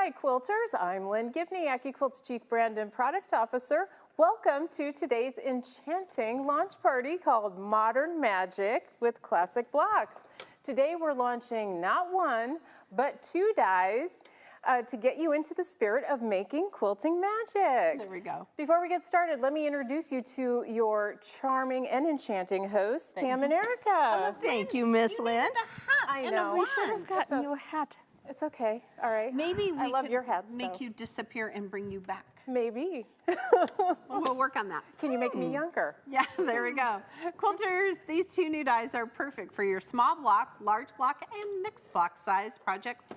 Hi, Quilters. I'm Lynn Gibney, AccuQuilt's Chief Brand and Product Officer. Welcome to today's enchanting launch party called Modern Magic with Classic Blocks. Today we're launching not one, but two dies to get you into the spirit of making quilting magic. There we go. Before we get started, let me introduce you to your charming and enchanting hosts, Pam and Erica. Thank you, Miss Lynn. I know. We should have gotten you a hat. It's okay. All right. Maybe I we love could your hats, make though. you disappear and bring you back. Maybe. We'll work on that. Can you make me younger? Yeah, there we go. Quilters, these two new dies are perfect for your small block, large block, and mixed block size projects.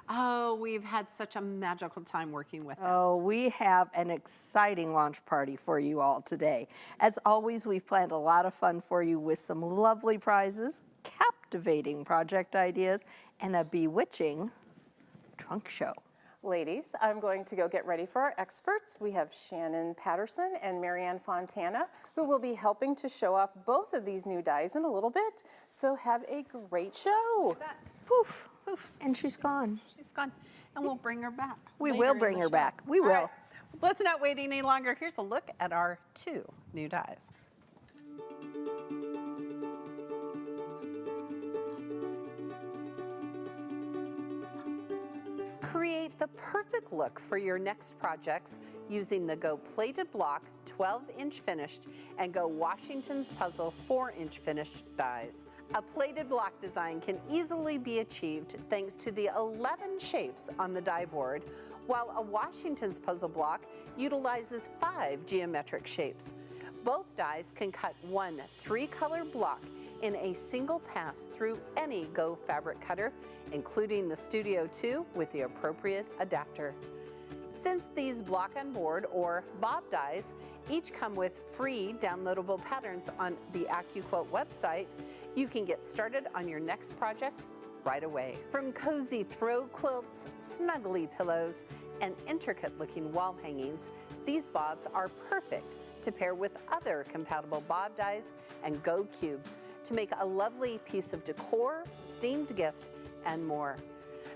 Oh, we've had such a magical time working with them. Oh, we have an exciting launch party for you all today. As always, we've planned a lot of fun for you with some lovely prizes, captivating project ideas, and a bewitching trunk show. Ladies, I'm going to go get ready for our experts. We have Shannon Paterson and Fontana, who will be helping to show off both of these new dies in a little bit. So have a great show. Poof, Poof. and she's gone. She's gone. And we'll bring her back. We later will in bring the her show. back. We All will. right. Let's not wait any longer. Here's a look at our two new dies. Create the perfect look for your next projects using the Go Plated Block 12-inch finished and Go Washington's Puzzle 4-inch finished dies. A plated block design can easily be achieved thanks to the 11 shapes on the die board, while a Washington's Puzzle block utilizes 5 geometric shapes. Both dies can cut one 3-color block in a single pass through any Go fabric cutter, including the Studio 2 with the appropriate adapter. Since these block on board or bob dies each come with free downloadable patterns on the AccuQuilt website, you can get started on your next projects right away. From cozy throw quilts, snuggly pillows, and intricate looking wall hangings, these bobs are perfect to pair with other compatible bob dies and Go cubes to make a lovely piece of decor, themed gift, and more.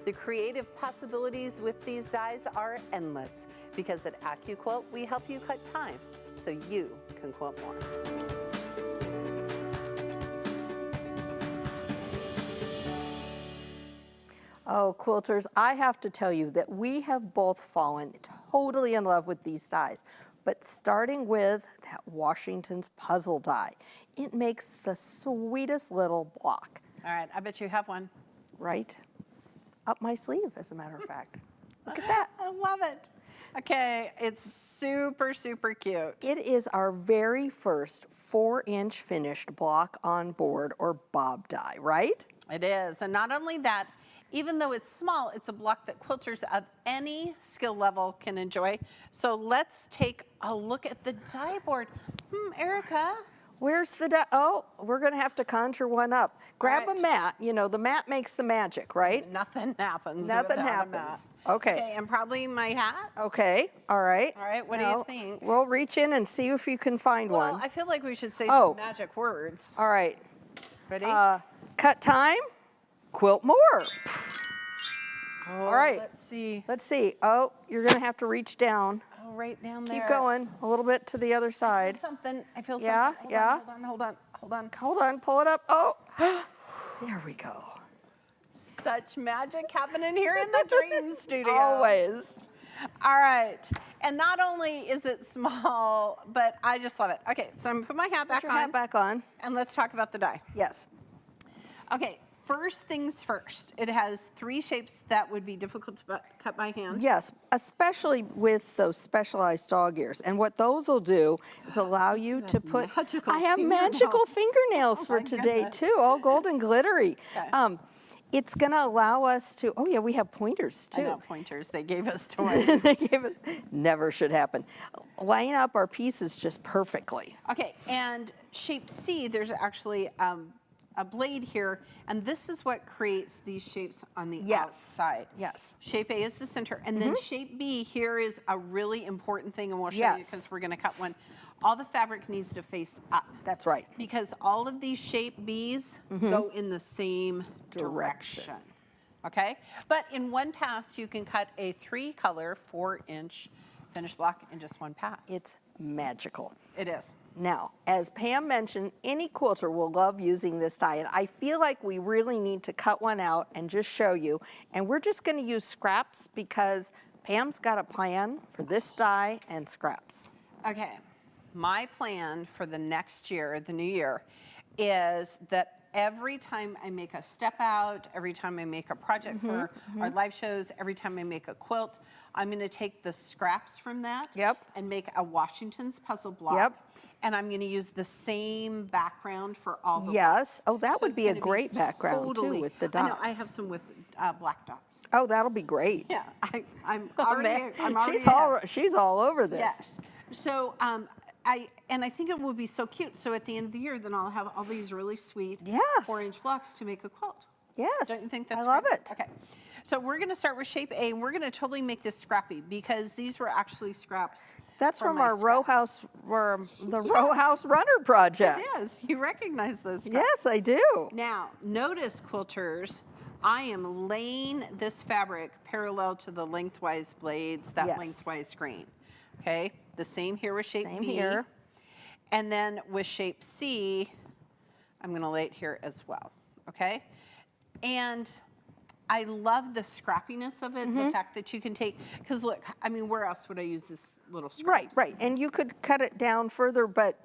The creative possibilities with these dies are endless because at AccuQuilt we help you cut time so you can quilt more. Oh, quilters, I have to tell you that we have both fallen totally in love with these dies. But starting with that Washington's Puzzle die, it makes the sweetest little block. All right, I bet you have one. Right up my sleeve, as a matter of fact. Look at that. I love it. Okay, it's super, super cute. It is our very first 4-inch finished block on board or bob die, right? It is, and not only that, even though it's small, it's a block that quilters of any skill level can enjoy. So let's take a look at the die board. Erica. Where's the die? Oh, we're gonna have to conjure one up. Grab right. a mat. You know, the mat makes the magic, right? Nothing happens. Nothing without a happens. mat. Okay. And probably my hat. Okay, all right. All right, what do Now, you think? We'll reach in and see if you can find Well, one. I feel like we should say Oh. some magic words. All right. Ready? Cut time, quilt more. All right. Let's see. Let's see. Oh, you're gonna have to reach down. Oh, right down there. Keep going, a little bit to the other side. Something. I feel Yeah, something. yeah. Hold on. Hold on, pull it up. Oh, there we go. Such magic happening here in the Dream Studio. Always. All right. And not only is it small, but I just love it. Okay, so I'm going to put my hat back Put your on. hat back on. And let's talk about the die. Yes. Okay, first things first. It has 3 shapes that would be difficult to cut by hand. Yes, especially with those specialized dog ears. And what those will do is allow you to put. magical I have magical fingernails for my today goodness. too, all gold and glittery. Okay. It's going to allow us to. Oh yeah, we have pointers I too. know, pointers. They gave us toys. They gave it, never should happen. Line up our pieces just perfectly. Okay, and shape C, there's actually a blade here, and this is what creates these shapes on the Yes. outside. Yes. Shape A is the center, and then shape B here is a really important thing, and we'll show you Yes. because we're going to cut one. All the fabric needs to face up That's right. because all of these shape Bs go in the same Direction. direction. okay? But in one pass, you can cut a 3-color, 4-inch finished block in just one pass. It's magical. It is. Now, as Pam mentioned, any quilter will love using this die, and I feel like we really need to cut one out and just show you. And we're just going to use scraps because Pam's got a plan for this die and scraps. Okay, my plan for the next year, the new year, is that every time I make a step out, every time I make a project for our live shows, every time I make a quilt, I'm going to take the scraps from that and make a Washington's puzzle block. And I'm going to use the same background for all the blocks. Oh, that would be a great background too with the dots. I know, I have some with black dots. Oh, that'll be great. Yeah, I'm already, she's all over this. Yes. So I think it will be so cute. So at the end of the year, then I'll have all these really sweet 4-inch blocks to make a quilt. Yes. Don't you think that's I love great? it. Okay. So we're going to start with shape A, and we're going to totally make this scrappy because these were actually scraps. That's from my our row scraps. house, row house runner project. It is. You recognize those scraps. Yes, I do. Now, notice, quilters, I am laying this fabric parallel to the lengthwise blades, that lengthwise grain. Okay? The same here with shape B. Same here. And then with shape C, I'm going to lay it here as well. Okay? And I love the scrappiness of it, the fact that you can take, because look, I mean, where else would I use this little scraps? Right. And you could cut it down further, but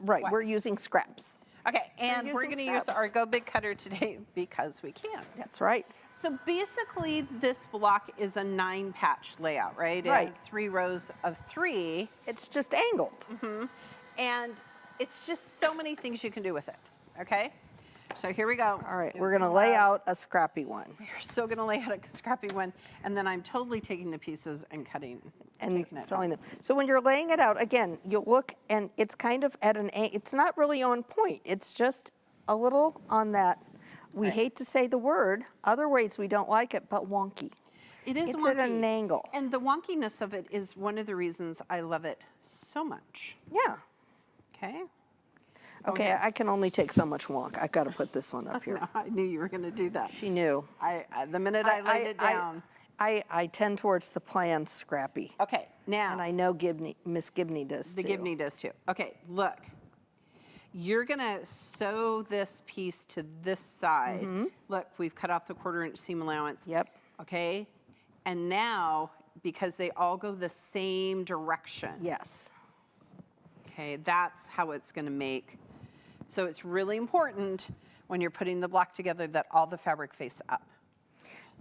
we're using scraps. Okay, and we're going to use our Go Big Cutter today because we can. That's right. So basically, this block is a 9-patch layout, right? It has 3 rows of 3. It's just angled. And it's just so many things you can do with it, okay? So here we go. All right, we're going to lay out a scrappy one. We're still going to lay out a scrappy one, and then I'm totally taking the pieces and cutting and sewing them. So when you're laying it out, again, you look and it's kind of at it's not really on point. It's just a little on that, we hate to say the word, other ways we don't like it, but wonky. It is it's wonky. At an angle. And the wonkiness of it is one of the reasons I love it so much. Yeah. Okay. Okay, I can only take so much wonk. I've got to put this one up here. No, I knew you were going to do that. She knew. The minute I laid it down. I tend towards the plan scrappy. Okay, now. And I know Miss Gibney does too. The Gibney does too. Okay, look. You're going to sew this piece to this side. Look, we've cut off the 1/4-inch seam allowance. Yep. Okay, and now, because they all go the same direction. Yes. Okay, that's how it's going to make. So it's really important when you're putting the block together that all the fabric face up.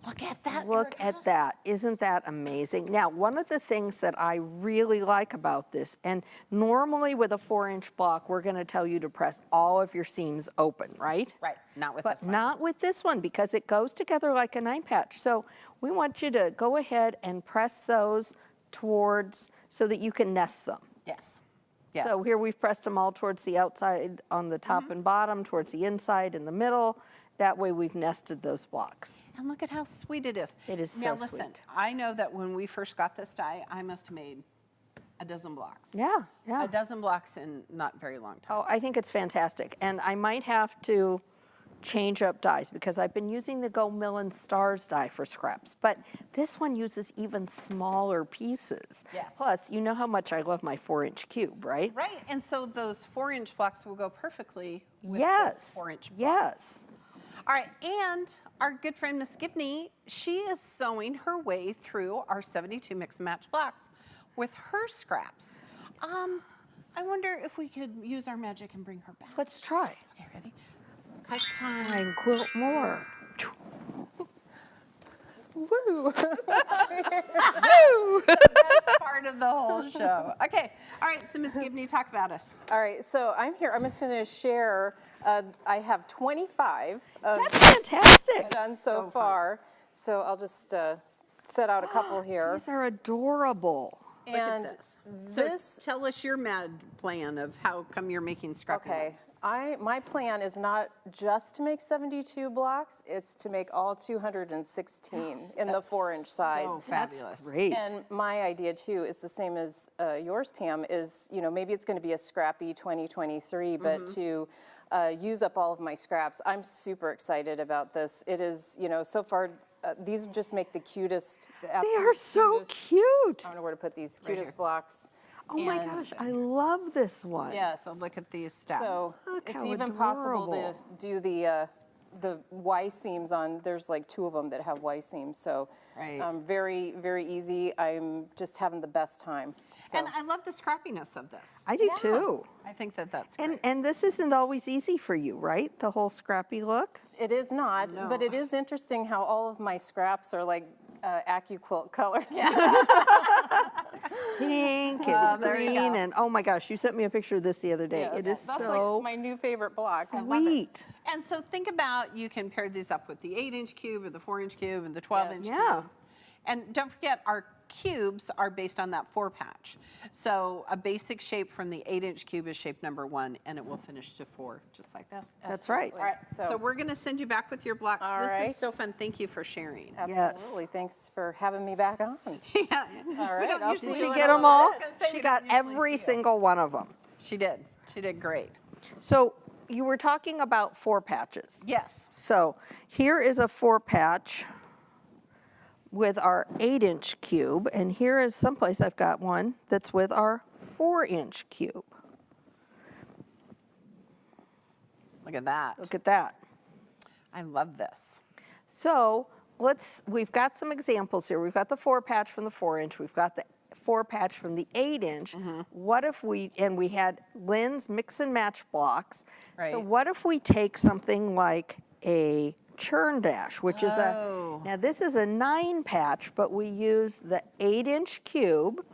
Look at that. Look at that. Isn't that amazing? Now, one of the things that I really like about this, and normally with a 4-inch block, we're going to tell you to press all of your seams open, right? Right, not with But this one. not with this one because it goes together like a 9-patch. So we want you to go ahead and press those towards so that you can nest them. Yes. Yes. So here we've pressed them all towards the outside on the top and bottom, towards the inside and the middle. That way we've nested those blocks. And look at how sweet it is. It is now so listen, sweet. I know that when we first got this die, I must have made a dozen blocks. Yeah, yeah. A dozen blocks in not very long time. Oh, I think it's fantastic. And I might have to change up dies because I've been using the Go Millin Stars die for scraps, but this one uses even smaller pieces. Yes. Plus, you know how much I love my 4-inch cube, right? Right, and so those 4-inch blocks will go perfectly with Yes. this 4-inch block. Yes. All right, and our good friend Miss Gibney, she is sewing her way through our 72 mix and match blocks with her scraps. I wonder if we could use our magic and bring her back. Let's try. Okay, ready? Cut time. And quilt more. Woo! Best part of the whole show. Okay, all right, so Miss Gibney, talk about us. All right, so I'm here. I'm just going to share. I have 25 That's fantastic. done So so fun. far. So I'll just set out a couple here. These are adorable. Look at And this. this, So tell us your mad plan of how come you're making scrappy okay, ones. my plan is not just to make 72 blocks, it's to make all 216 in the 4-inch size. So fabulous. Great. And my idea too is the same as yours, Pam, is, maybe it's going to be a scrappy 2023, but to use up all of my scraps. I'm super excited about this. It is, you know, so far, these just make the cutest, the They absolute are so cutest. cute. I don't know where to put these cutest blocks. Oh my And gosh, I love this one. yes. So look at these steps. So Look it's how even possible to adorable. do the Y seams on, there's like 2 of them that have Y seams. So Right. very, very easy. I'm just having the best time. So. And I love the scrappiness of this. I do too. I think that that's great. And this isn't always easy for you, right? The whole scrappy look. It is not, No. but it is interesting how all of my scraps are like AccuQuilt colors. Pink and there you green go. and oh my gosh, you sent me a picture of this the other day. Yes, It is that's so like my new favorite block. sweet. And so think about, you can pair these up with the 8-inch cube or the 4-inch cube and the 12-inch Yes. Yeah. cube. And don't forget, our cubes are based on that 4-patch. So a basic shape from the 8-inch cube is shape number 1, and it will finish to 4, just like this. That's right. All right, so we're going to send you back with your blocks. All This right. is so fun. Thank you for sharing. Absolutely. Thanks for having me back on. Yeah. All right, We don't I'll usually see Did you she do get it. them I all? was gonna say, She we got don't usually every see it. single one of them. She did. She did great. So you were talking about 4 patches. Yes. So here is a 4-patch with our 8-inch cube, and here is someplace I've got one that's with our 4-inch cube. Look at that. Look at that. I love this. So we've got some examples here. We've got the 4-patch from the 4-inch. We've got the 4-patch from the 8-inch. What if we had Lynn's mix and match blocks. So Right. what if we take something like a churn dash, which is now this is a 9-patch, but we use the 8-inch cube.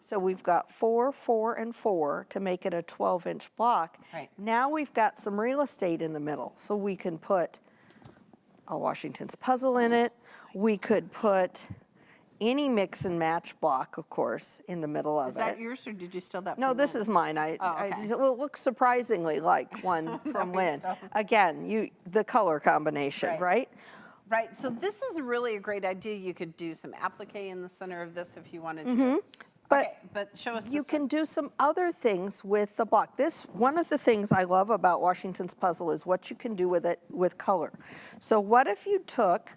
So we've got 4, 4, and 4 to make it a 12-inch block. Right. Now we've got some real estate in the middle. So we can put a Washington's puzzle in it. We could put any mix and match block, of course, in the middle of Is it. that yours, or did you steal that No, from this Lynn? is mine. okay. Well, it looks surprisingly like one from Lynn. Again, the color combination, Right. right? Right, so this is really a great idea. You could do some applique in the center of this if you wanted to. But Okay, but show us You this can one. do some other things with the block. One of the things I love about Washington's puzzle is what you can do with it with color. So what if you took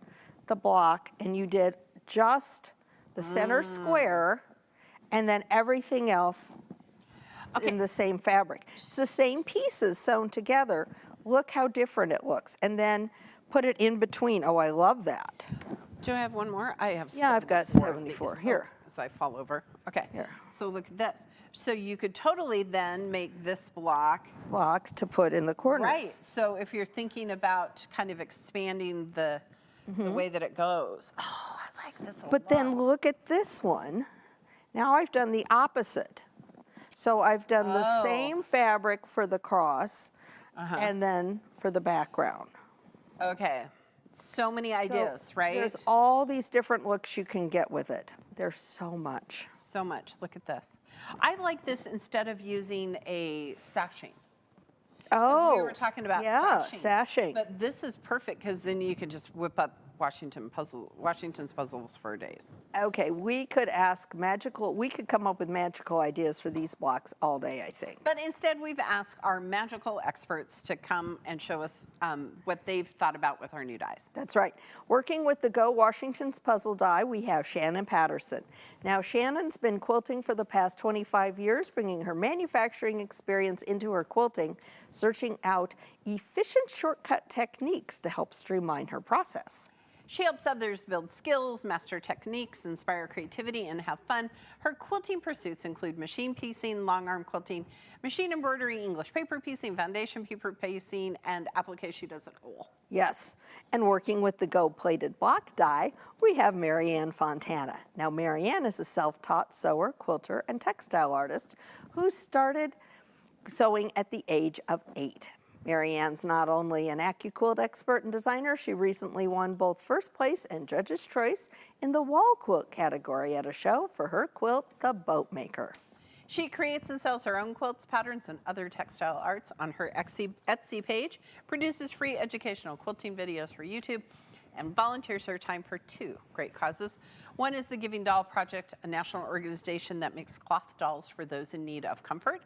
the block and you did just the center square and then everything else in the same fabric? It's the same pieces sewn together. Look how different it looks. And then put it in between. Oh, I love that. Do I have one more? I have Yeah, I've got 74 of 74. these. Here. As I fall over. Okay. Here. So look at this. So you could totally then make this block. Block to put in the corners. Right. So if you're thinking about kind of expanding the way that it goes. Oh, I like this a lot. But then look at this one. Now I've done the opposite. So I've done the same fabric for the cross and then for the background. Okay. So many ideas, So right? There's all these different looks you can get with it. There's so much. So much. Look at this. I like this instead of using a sashing. Oh, We were talking about yeah, sashing. sashing. But this is perfect because then you can just whip up Washington's puzzles for days. Okay, we could come up with magical ideas for these blocks all day, I think. But instead, we've asked our magical experts to come and show us what they've thought about with our new dies. That's right. Working with the Go Washington's puzzle die, we have Shannon Paterson. Now, Shannon's been quilting for the past 25 years, bringing her manufacturing experience into her quilting, searching out efficient shortcut techniques to help streamline her process. She helps others build skills, master techniques, inspire creativity, and have fun. Her quilting pursuits include machine piecing, long arm quilting, machine embroidery, English paper piecing, foundation paper piecing, and applique. She does it all. Yes, and working with the Go plated block die, we have Marianne Fontana. Now, Marianne is a self-taught sewer, quilter, and textile artist who started sewing at the age of 8. Marianne's not only an AccuQuilt expert and designer, she recently won both first place and judge's choice in the wall quilt category at a show for her quilt, The Boat Maker. She creates and sells her own quilts, patterns, and other textile arts on her Etsy page, produces free educational quilting videos for YouTube, and volunteers her time for 2 great causes. One is the Giving Doll Project, a national organization that makes cloth dolls for those in need of comfort.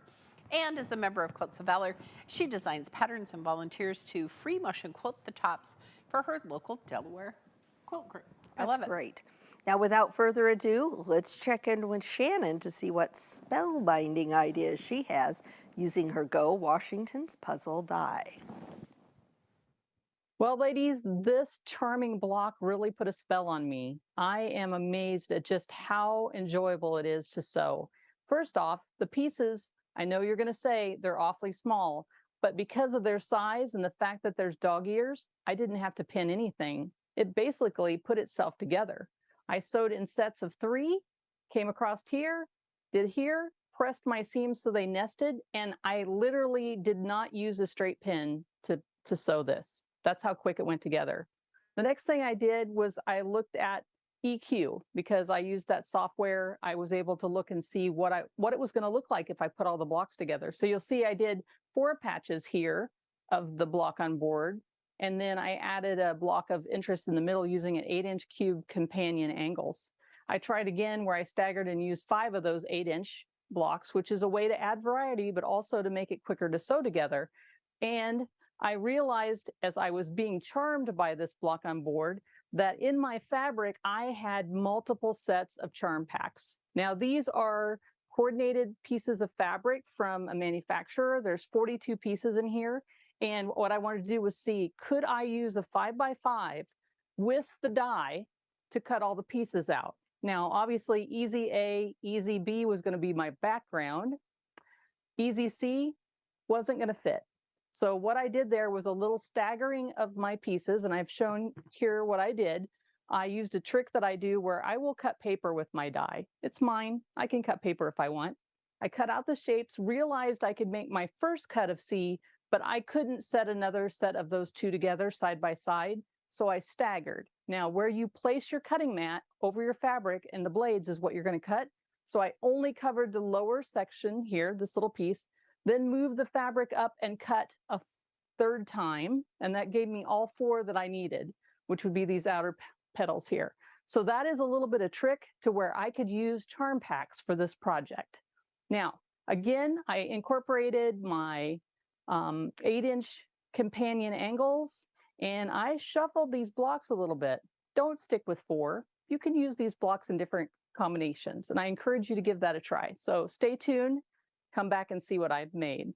And as a member of Quilts of Valor, she designs patterns and volunteers to free motion quilt the tops for her local Delaware quilt group. I love it. That's great. Now, without further ado, let's check in with Shannon to see what spellbinding ideas she has using her Go Washington's puzzle die. Well, ladies, this charming block really put a spell on me. I am amazed at just how enjoyable it is to sew. First off, the pieces, I know you're going to say they're awfully small, but because of their size and the fact that there's dog ears, I didn't have to pin anything. It basically put itself together. I sewed in sets of 3, came across here, did here, pressed my seams so they nested, and I literally did not use a straight pin to sew this. That's how quick it went together. The next thing I did was I looked at EQ because I used that software. I was able to look and see what it was going to look like if I put all the blocks together. So you'll see I did 4 patches here of the block on board, and then I added a block of interest in the middle using an 8-inch cube companion angles. I tried again where I staggered and used 5 of those 8-inch blocks, which is a way to add variety, but also to make it quicker to sew together. And I realized as I was being charmed by this block on board that in my fabric, I had multiple sets of charm packs. Now, these are coordinated pieces of fabric from a manufacturer. There's 42 pieces in here. And what I wanted to do was see, could I use a 5x5 with the die to cut all the pieces out? Now, obviously, Easy A, Easy B was going to be my background. Easy C wasn't going to fit. So what I did there was a little staggering of my pieces, and I've shown here what I did. I used a trick that I do where I will cut paper with my die. It's mine. I can cut paper if I want. I cut out the shapes, realized I could make my first cut of C, but I couldn't set another set of those 2 together side by side, so I staggered. Now, where you place your cutting mat over your fabric and the blades is what you're going to cut. So I only covered the lower section here, this little piece, then moved the fabric up and cut a 3rd time, and that gave me all 4 that I needed, which would be these outer petals here. So that is a little bit of trick to where I could use charm packs for this project. Now, again, I incorporated my 8-inch companion angles, and I shuffled these blocks a little bit. Don't stick with 4. You can use these blocks in different combinations, and I encourage you to give that a try. So stay tuned. Come back and see what I've made.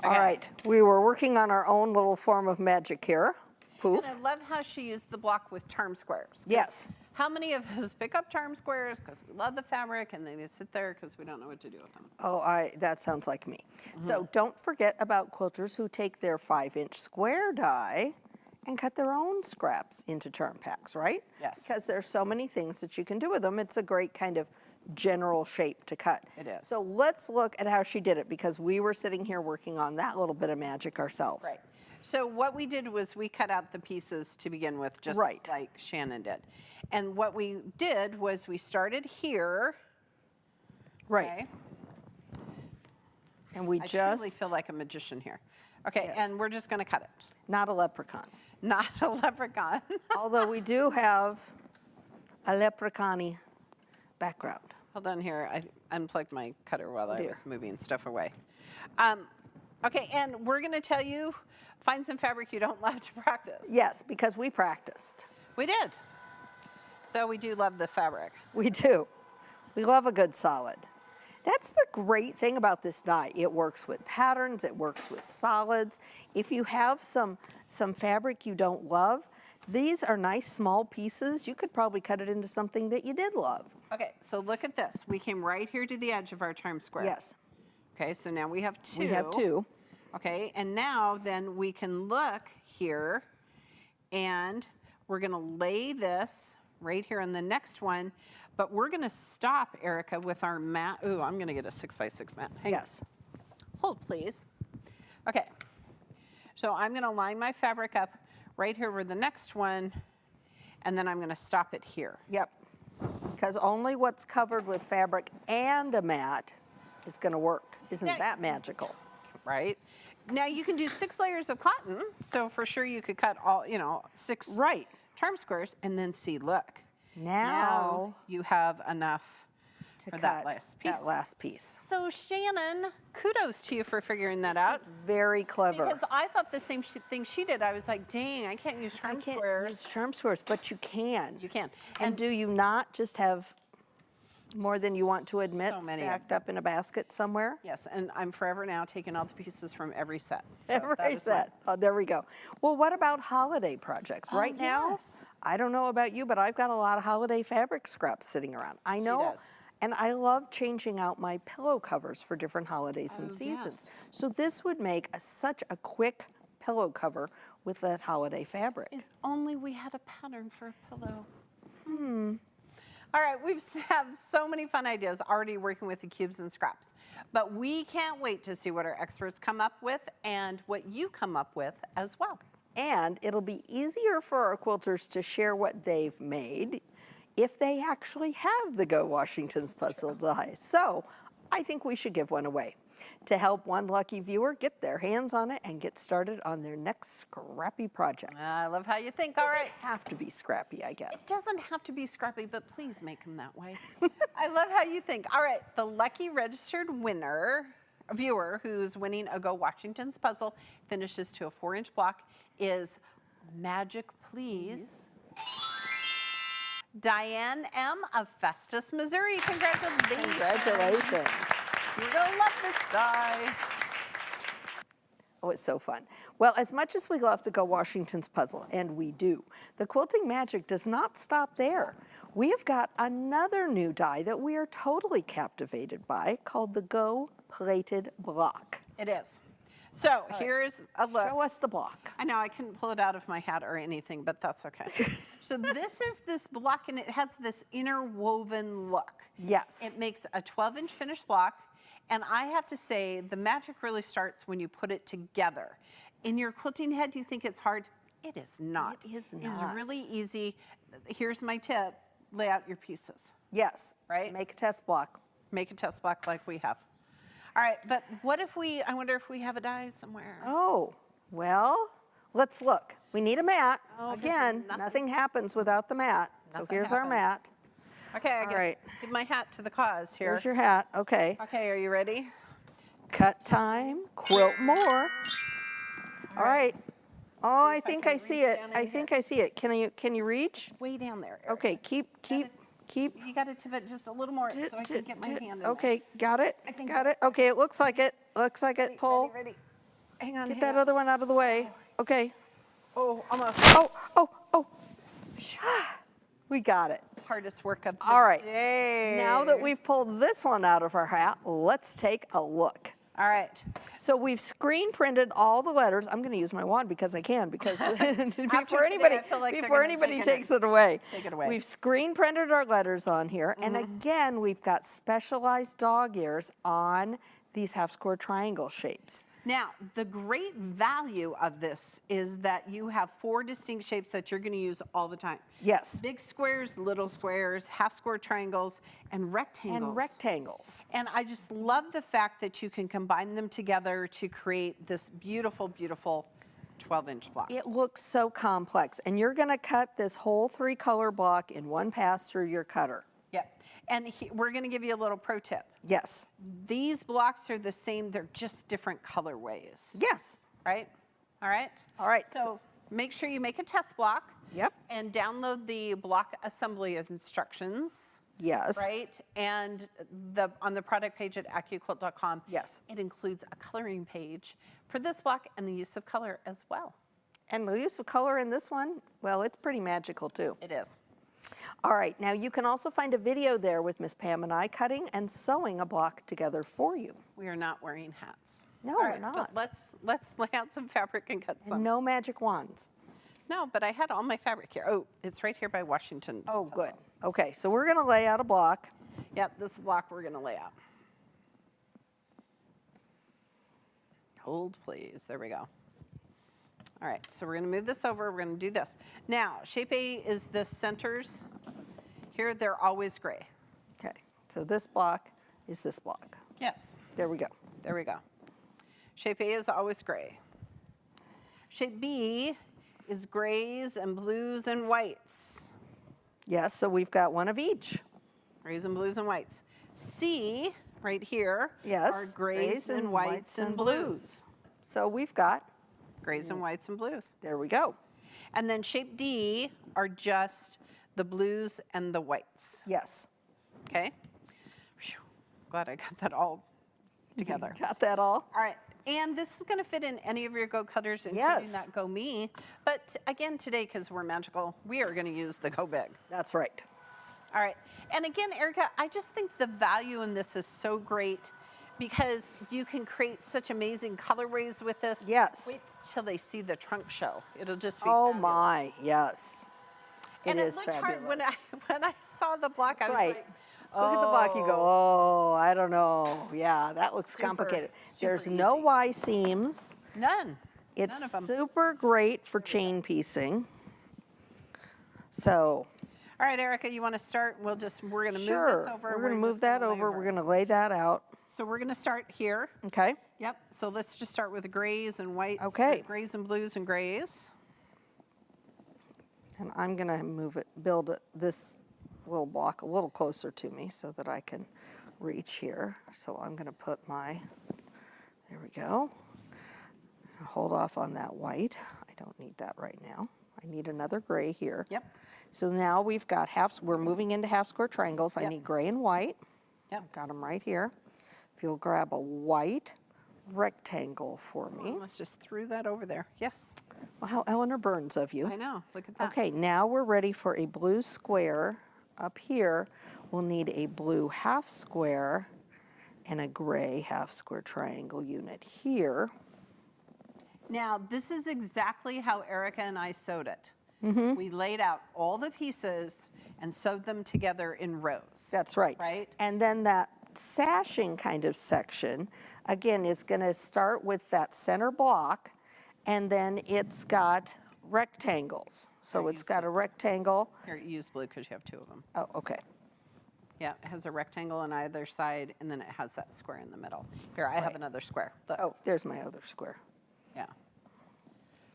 All right, we were working on our own little form of magic here. Poof. And I love how she used the block with charm squares. Yes. How many of us pick up charm squares because we love the fabric and they just sit there because we don't know what to do with them? Oh, that sounds like me. So don't forget about quilters who take their 5-inch square die and cut their own scraps into charm packs, right? Yes. Because there's so many things that you can do with them. It's a great kind of general shape to cut. It is. So let's look at how she did it because we were sitting here working on that little bit of magic ourselves. Right. So what we did was we cut out the pieces to begin with, just Right. like Shannon did. And what we did was we started here. Right. Okay. And we I just, truly feel like a magician here. Okay, Yes. and we're just going to cut it. not a leprechaun. Not a leprechaun. Although we do have a leprechaun-y background. Hold on here. I unplugged my cutter while I dear. was moving stuff away. Okay, and we're going to tell you, find some fabric you don't love to practice. Yes, because we practiced. We did. Though we do love the fabric. We do. We love a good solid. That's the great thing about this die. It works with patterns, it works with solids. If you have some fabric you don't love, these are nice small pieces. You could probably cut it into something that you did love. Okay, so look at this. We came right here to the edge of our charm square. Yes, Okay, so now we have 2. we have 2. Okay, and now then we can look here and we're going to lay this right here on the next one, but we're going to stop, Erica, with our mat. Ooh, I'm going to get a 6x6 mat. Hang on. Yes. Hold, please. Okay, so I'm going to line my fabric up right here with the next one, and then I'm going to stop it here. Yep. Because only what's covered with fabric and a mat is going to work. Isn't Now- that magical? Right? Now you can do 6 layers of cotton, so for sure you could cut all, 6 Right. charm squares, and then see, look. Now you have enough for cut that last piece. that last piece. So Shannon, kudos to you for figuring that out. It's very clever. Because I thought the same thing she did. I was like, dang, I can't use I charm can't squares. use charm squares, but you can. You can. And do you not just have more than you want to admit So many of stacked up in a basket somewhere? Yes, and I'm forever now taking all the pieces from every set. So that Every is mine. set. Oh, there we go. Well, what about holiday projects? Right now, yes. I don't know about you, but I've got a lot of holiday fabric scraps sitting around. I know. does. And I love changing out my pillow covers for different holidays and Oh, seasons. yes. So this would make such a quick pillow cover with that holiday fabric. If only we had a pattern for a pillow. All right, we have so many fun ideas already working with the cubes and scraps, but we can't wait to see what our experts come up with and what you come up with as well. And it'll be easier for our quilters to share what they've made if they actually have the Go Washington's puzzle die. So I think we should give one away to help one lucky viewer get their hands on it and get started on their next scrappy project. I love how you think. All right. Have to be scrappy, I It guess. doesn't have to be scrappy, but please make them that way. I love how you think. All right, the lucky registered viewer who's winning a Go Washington's puzzle, finishes to a 4-inch block, is Magic Please. Diane M. of Festus, Missouri. Congratulations. Congratulations. You're going to love this die. Oh, it's so fun. Well, as much as we love the Go Washington's puzzle, and we do, the quilting magic does not stop there. We have got another new die that we are totally captivated by called the Go Plated Block. It is. So here's a look. Show us the block. I know I couldn't pull it out of my hat or anything, but that's okay. So this is this block, and it has this interwoven look. Yes. It makes a 12-inch finished block, and I have to say the magic really starts when you put it together. In your quilting head, you think it's hard. It is not. It is It's not. really easy. Here's my tip. Lay out your pieces. Yes. Right? Make a test block. Make a test block like we have. All right, but what if I wonder if we have a die somewhere. Oh, well, let's look. We need a mat. Oh, Again, nothing happens without the mat. So Nothing here's our happens. mat. Okay, I All guess right. give my hat to the cause here. Here's your hat. Okay. Okay, are you ready? Cut time, quilt more. All right. Oh, I if I think can I see reach it. down in I here. think I see it. Can you reach? Way down there. Erica. Okay, keep. You got to tip it just a little more so I can get my hand in there. Okay, got it? I think Got so. it? Okay, it looks like it. Looks like it. Pull. Ready. Hang on. Get hang that on. other one out of the way. Okay. Oh, almost. Oh. We got it. Hardest work of the All right. day. Now that we've pulled this one out of our hat, let's take a look. All right. So we've screen printed all the letters. I'm going to use my wand because I can, because before today, anybody, I feel like they're before gonna anybody take takes it away. Take it away. We've screen printed our letters on here. And again, we've got specialized dog ears on these half square triangle shapes. Now, the great value of this is that you have 4 distinct shapes that you're going to use all the time. Yes. Big squares, little squares, half square triangles, and rectangles. And rectangles. And I just love the fact that you can combine them together to create this beautiful, beautiful 12-inch block. It looks so complex. And you're going to cut this whole 3-color block in one pass through your cutter. Yep. And we're going to give you a little pro tip. Yes. These blocks are the same, they're just different colorways. Yes. Right? All right? All right. So make sure you make a test block. Yep. And download the block assembly instructions. Yes. Right? And on the product page at AccuQuilt.com, Yes. it includes a coloring page for this block and the use of color as well. And the use of color in this one, well, it's pretty magical too. It is. All right, now you can also find a video there with Miss Pam and I cutting and sewing a block together for you. We are not wearing hats. No, All we're right, not. But let's lay out some fabric and cut some. No magic wands. No, but I had all my fabric here. Oh, it's right here by Washington's Oh, puzzle. good. Okay, so we're gonna lay out a block. Yep, this block we're gonna lay out. Hold, please. There we go. All right, so we're gonna move this over. We're gonna do this. Now, shape A is the centers. Here, they're always gray. Okay, so this block is this block. Yes, There we go. there we go. Shape A is always gray. Shape B is grays and blues and whites. Yes, so we've got one of each. Grays and blues and whites. C, right here, Yes. are grays and whites and blues. So we've got, Grays and whites and blues. there we go. And then shape D are just the blues and the whites. Yes. Okay? Phew. Glad I got that all together. Got that all? All right. And this is going to fit in any of your Go cutters, including Yes. that Go Me. But again, today, because we're magical, we are going to use the Go Big. That's right. All right. And again, Erica, I just think the value in this is so great because you can create such amazing colorways with this. Yes. Wait till they see the trunk show. It'll just be Oh fabulous. my, yes. And It it is looked fabulous. hard when I saw the block. I was Right. like, Look at the block, you go, oh, I don't know. Yeah, that looks Super, complicated. super There's no easy. Y seams. None. It's None of them. super great for chain piecing. So, All right, Erica, you want to start? We're going to move this sure, over. we're going to move just gonna that lay over. We're going to lay that out. So we're going to start here. Okay. Yep. So let's just start with the grays and whites. Okay. Grays and blues and grays. And I'm going to move it, build this little block a little closer to me so that I can reach here. So I'm going to put my, there we go. Hold off on that white. I don't need that right now. I need another gray here. Yep. So now we've got we're moving into half square triangles. I Yep. need gray and white. Yep. Got them right here. If you'll grab a white rectangle for me. Let's just throw that over there. Yes. Well, how Eleanor Burns of you. I know. Look at that. Okay, now we're ready for a blue square. Up here, we'll need a blue half square and a gray half square triangle unit here. Now, this is exactly how Erica and I sewed it. Mm-hmm. We laid out all the pieces and sewed them together in rows. That's right. Right? And then that sashing kind of section, again, is going to start with that center block, and then it's got rectangles. So Here, it's use got a rectangle. Here, use blue because you have two of them. Oh, okay. Yeah, it has a rectangle on either side, and then it has that square in the middle. Here, I have Right. another square. Look. Oh, there's my other square. Yeah.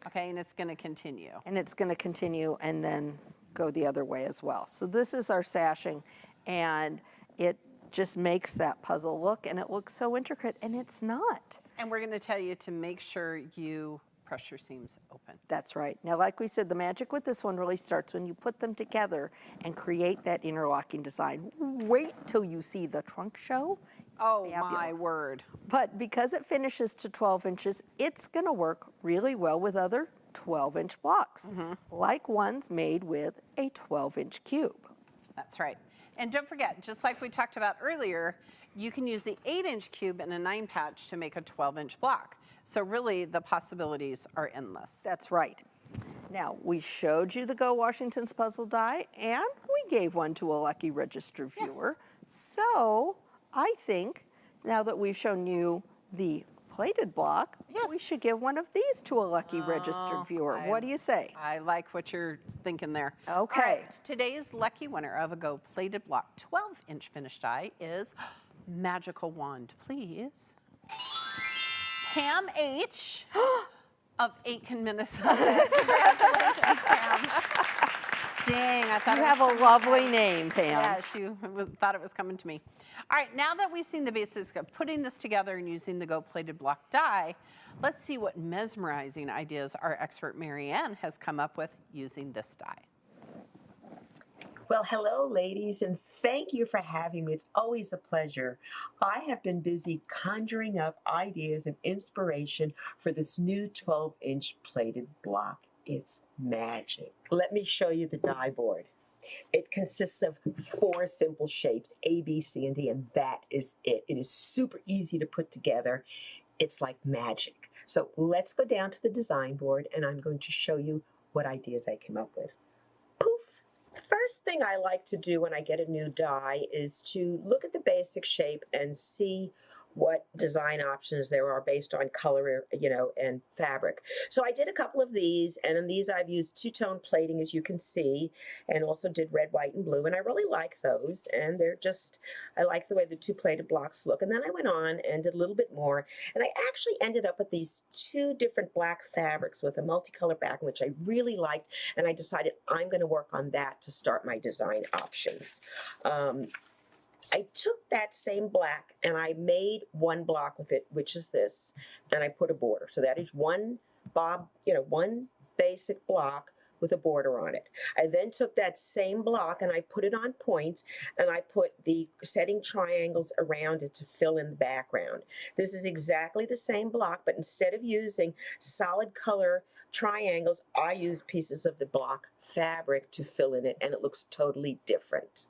Okay, and it's going to continue. And it's going to continue and then go the other way as well. So this is our sashing, and it just makes that puzzle look, and it looks so intricate, and it's not. And we're going to tell you to make sure you press your seams open. That's right. Now, like we said, the magic with this one really starts when you put them together and create that interlocking design. Wait till you see the trunk show. It's Oh, my fabulous. word. But because it finishes to 12 inches, it's going to work really well with other 12-inch blocks, like ones made with a 12-inch cube. That's right. And don't forget, just like we talked about earlier, you can use the 8-inch cube and a 9-patch to make a 12-inch block. So really, the possibilities are endless. That's right. Now, we showed you the Go Washington's puzzle die, and we gave one to a lucky registered viewer. So I think now that we've shown you the plated block, Yes. we should give one of these to a lucky registered viewer. What do you say? I like what you're thinking there. Okay. All right, today's lucky winner of a Go Plated Block 12-inch finished die is Magical Wand, please. Pam H. of Aiken, Minnesota. Congratulations, Pam. Dang, I thought You it have was a lovely name, Pam. Yeah, she thought it was coming to me. All right, now that we've seen the basics of putting this together and using the Go Plated Block die, let's see what mesmerizing ideas our expert Marianne has come up with using this die. Well, hello, ladies, and thank you for having me. It's always a pleasure. I have been busy conjuring up ideas and inspiration for this new 12-inch plated block. It's magic. Let me show you the die board. It consists of 4 simple shapes, A, B, C, and D, and that is it. It is super easy to put together. It's like magic. So let's go down to the design board, and I'm going to show you what ideas I came up with. Poof! The first thing I like to do when I get a new die is to look at the basic shape and see what design options there are based on color, and fabric. So I did a couple of these, and in these I've used two-tone plating, as you can see, and also did red, white, and blue, and I really like those, and I like the way the 2 plated blocks look. And then I went on and did a little bit more, and I actually ended up with these 2 different black fabrics with a multicolor backing, which I really liked, and I decided I'm going to work on that to start my design options. I took that same black and I made one block with it, which is this, and I put a border. So that is one one basic block with a border on it. I then took that same block and I put it on point, and I put the setting triangles around it to fill in the background. This is exactly the same block, but instead of using solid color triangles, I use pieces of the block fabric to fill in it, and it looks totally different.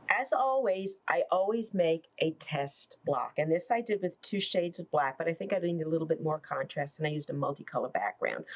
As always, I always make a test block, and this I did with 2 shades of black, but I think I needed a little bit more contrast, and I used a multicolor background.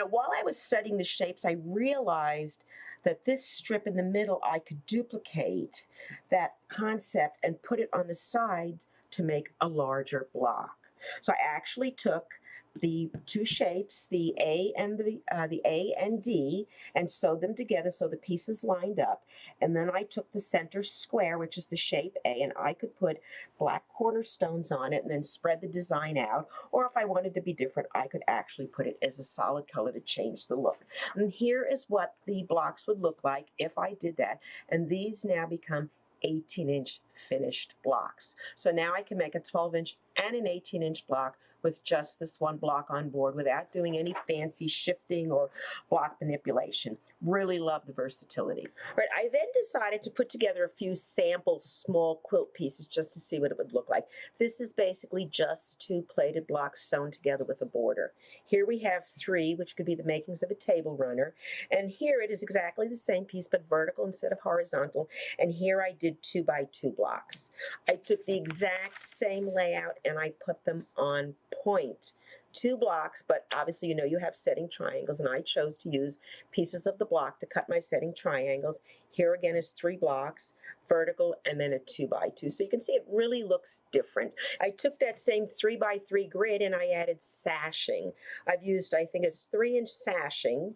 While I was studying the shapes, I realized that this strip in the middle, I could duplicate that concept and put it on the sides to make a larger block. So I actually took the 2 shapes, the A and D, and sewed them together so the pieces lined up. And then I took the center square, which is the shape A, and I could put black cornerstones on it and then spread the design out. Or if I wanted to be different, I could actually put it as a solid color to change the look. And here is what the blocks would look like if I did that. And these now become 18-inch finished blocks. So now I can make a 12-inch and an 18-inch block with just this one block on board without doing any fancy shifting or block manipulation. Really love the versatility. All right, I then decided to put together a few sample small quilt pieces just to see what it would look like. This is basically just 2 plated blocks sewn together with a border. Here we have 3, which could be the makings of a table runner. And here it is exactly the same piece, but vertical instead of horizontal. And here I did 2 by 2 blocks. I took the exact same layout and I put them on point. 2 blocks, but obviously you have setting triangles, and I chose to use pieces of the block to cut my setting triangles. Here again is 3 blocks, vertical, and then a 2 by 2. So you can see it really looks different. I took that same 3 by 3 grid and I added sashing. I've used, I think it's 3-inch sashing.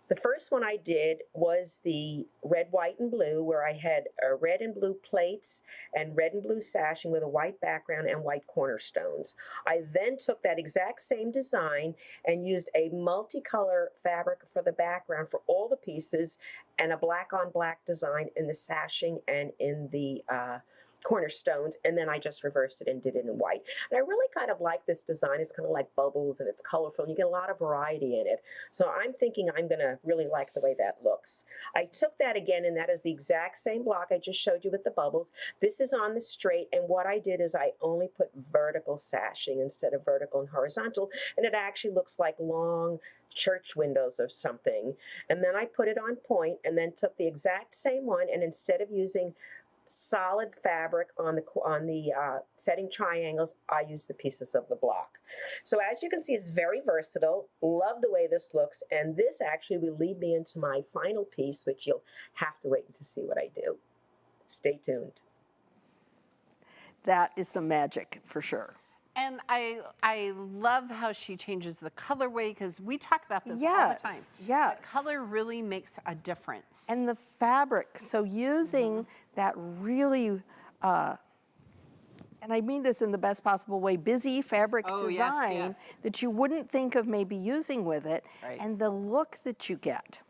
The first one I did was the red, white, and blue, where I had red and blue plates and red and blue sashing with a white background and white cornerstones. I then took that exact same design and used a multicolor fabric for the background for all the pieces and a black on black design in the sashing and in the cornerstones, and then I just reversed it and did it in white. And I really kind of like this design. It's kind of like bubbles and it's colorful and you get a lot of variety in it. So I'm thinking I'm going to really like the way that looks. I took that again, and that is the exact same block I just showed you with the bubbles. This is on the straight, and what I did is I only put vertical sashing instead of vertical and horizontal, and it actually looks like long church windows or something. And then I put it on point and then took the exact same one, and instead of using solid fabric on the setting triangles, I use the pieces of the block. So as you can see, it's very versatile. Love the way this looks, and this actually will lead me into my final piece, which you'll have to wait to see what I do. Stay tuned. That is some magic for sure. And I love how she changes the colorway, because we talk about this all the time. Yes. The color really makes a difference. And the fabric, so using that really, and I mean this in the best possible way, busy fabric design that you wouldn't think of maybe using with it, and the look that you get.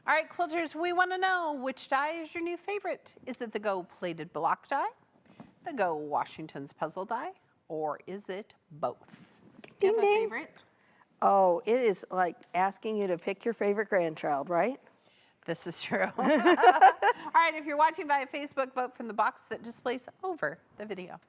All right, quilters, we want to know, which die is your new favorite? Is it the Go Plated Block die, the Go Washington's Puzzle die, or is it both? Do you have a favorite? Oh, it is like asking you to pick your favorite grandchild, right? This is true. All right, if you're watching via Facebook, vote from the box that displays over the video.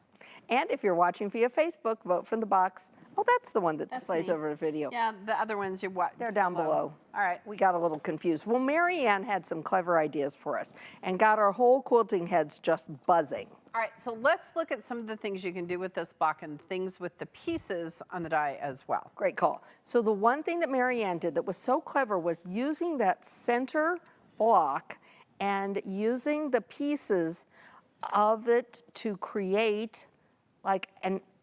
And if you're watching via Facebook, vote from the box. Oh, that's the one that That's displays me. over the video. Yeah, the other ones you watch. They're down below. All right. We got a little confused. Well, Mary Ann had some clever ideas for us and got our whole quilting heads just buzzing. All right, so let's look at some of the things you can do with this block and things with the pieces on the die as well. Great call. So the one thing that Mary Ann did that was so clever was using that center block and using the pieces of it to create like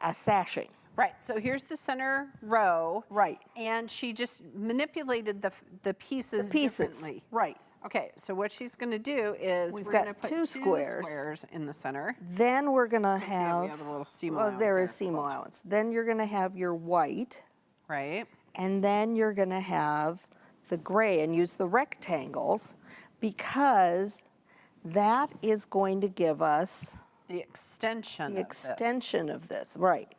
a sashing. Right, so here's the center row. Right. And she just manipulated the pieces differently. Right. Okay, so what she's going to do is We've we're got going to put 2 squares. squares in the center. Then we're going to Yeah, have, we have a little seam well, allowance there there. is seam allowance. Then you're going to have your white, Right. and then you're going to have the gray, and use the rectangles because that is going to give us The extension the of this, extension of this, right?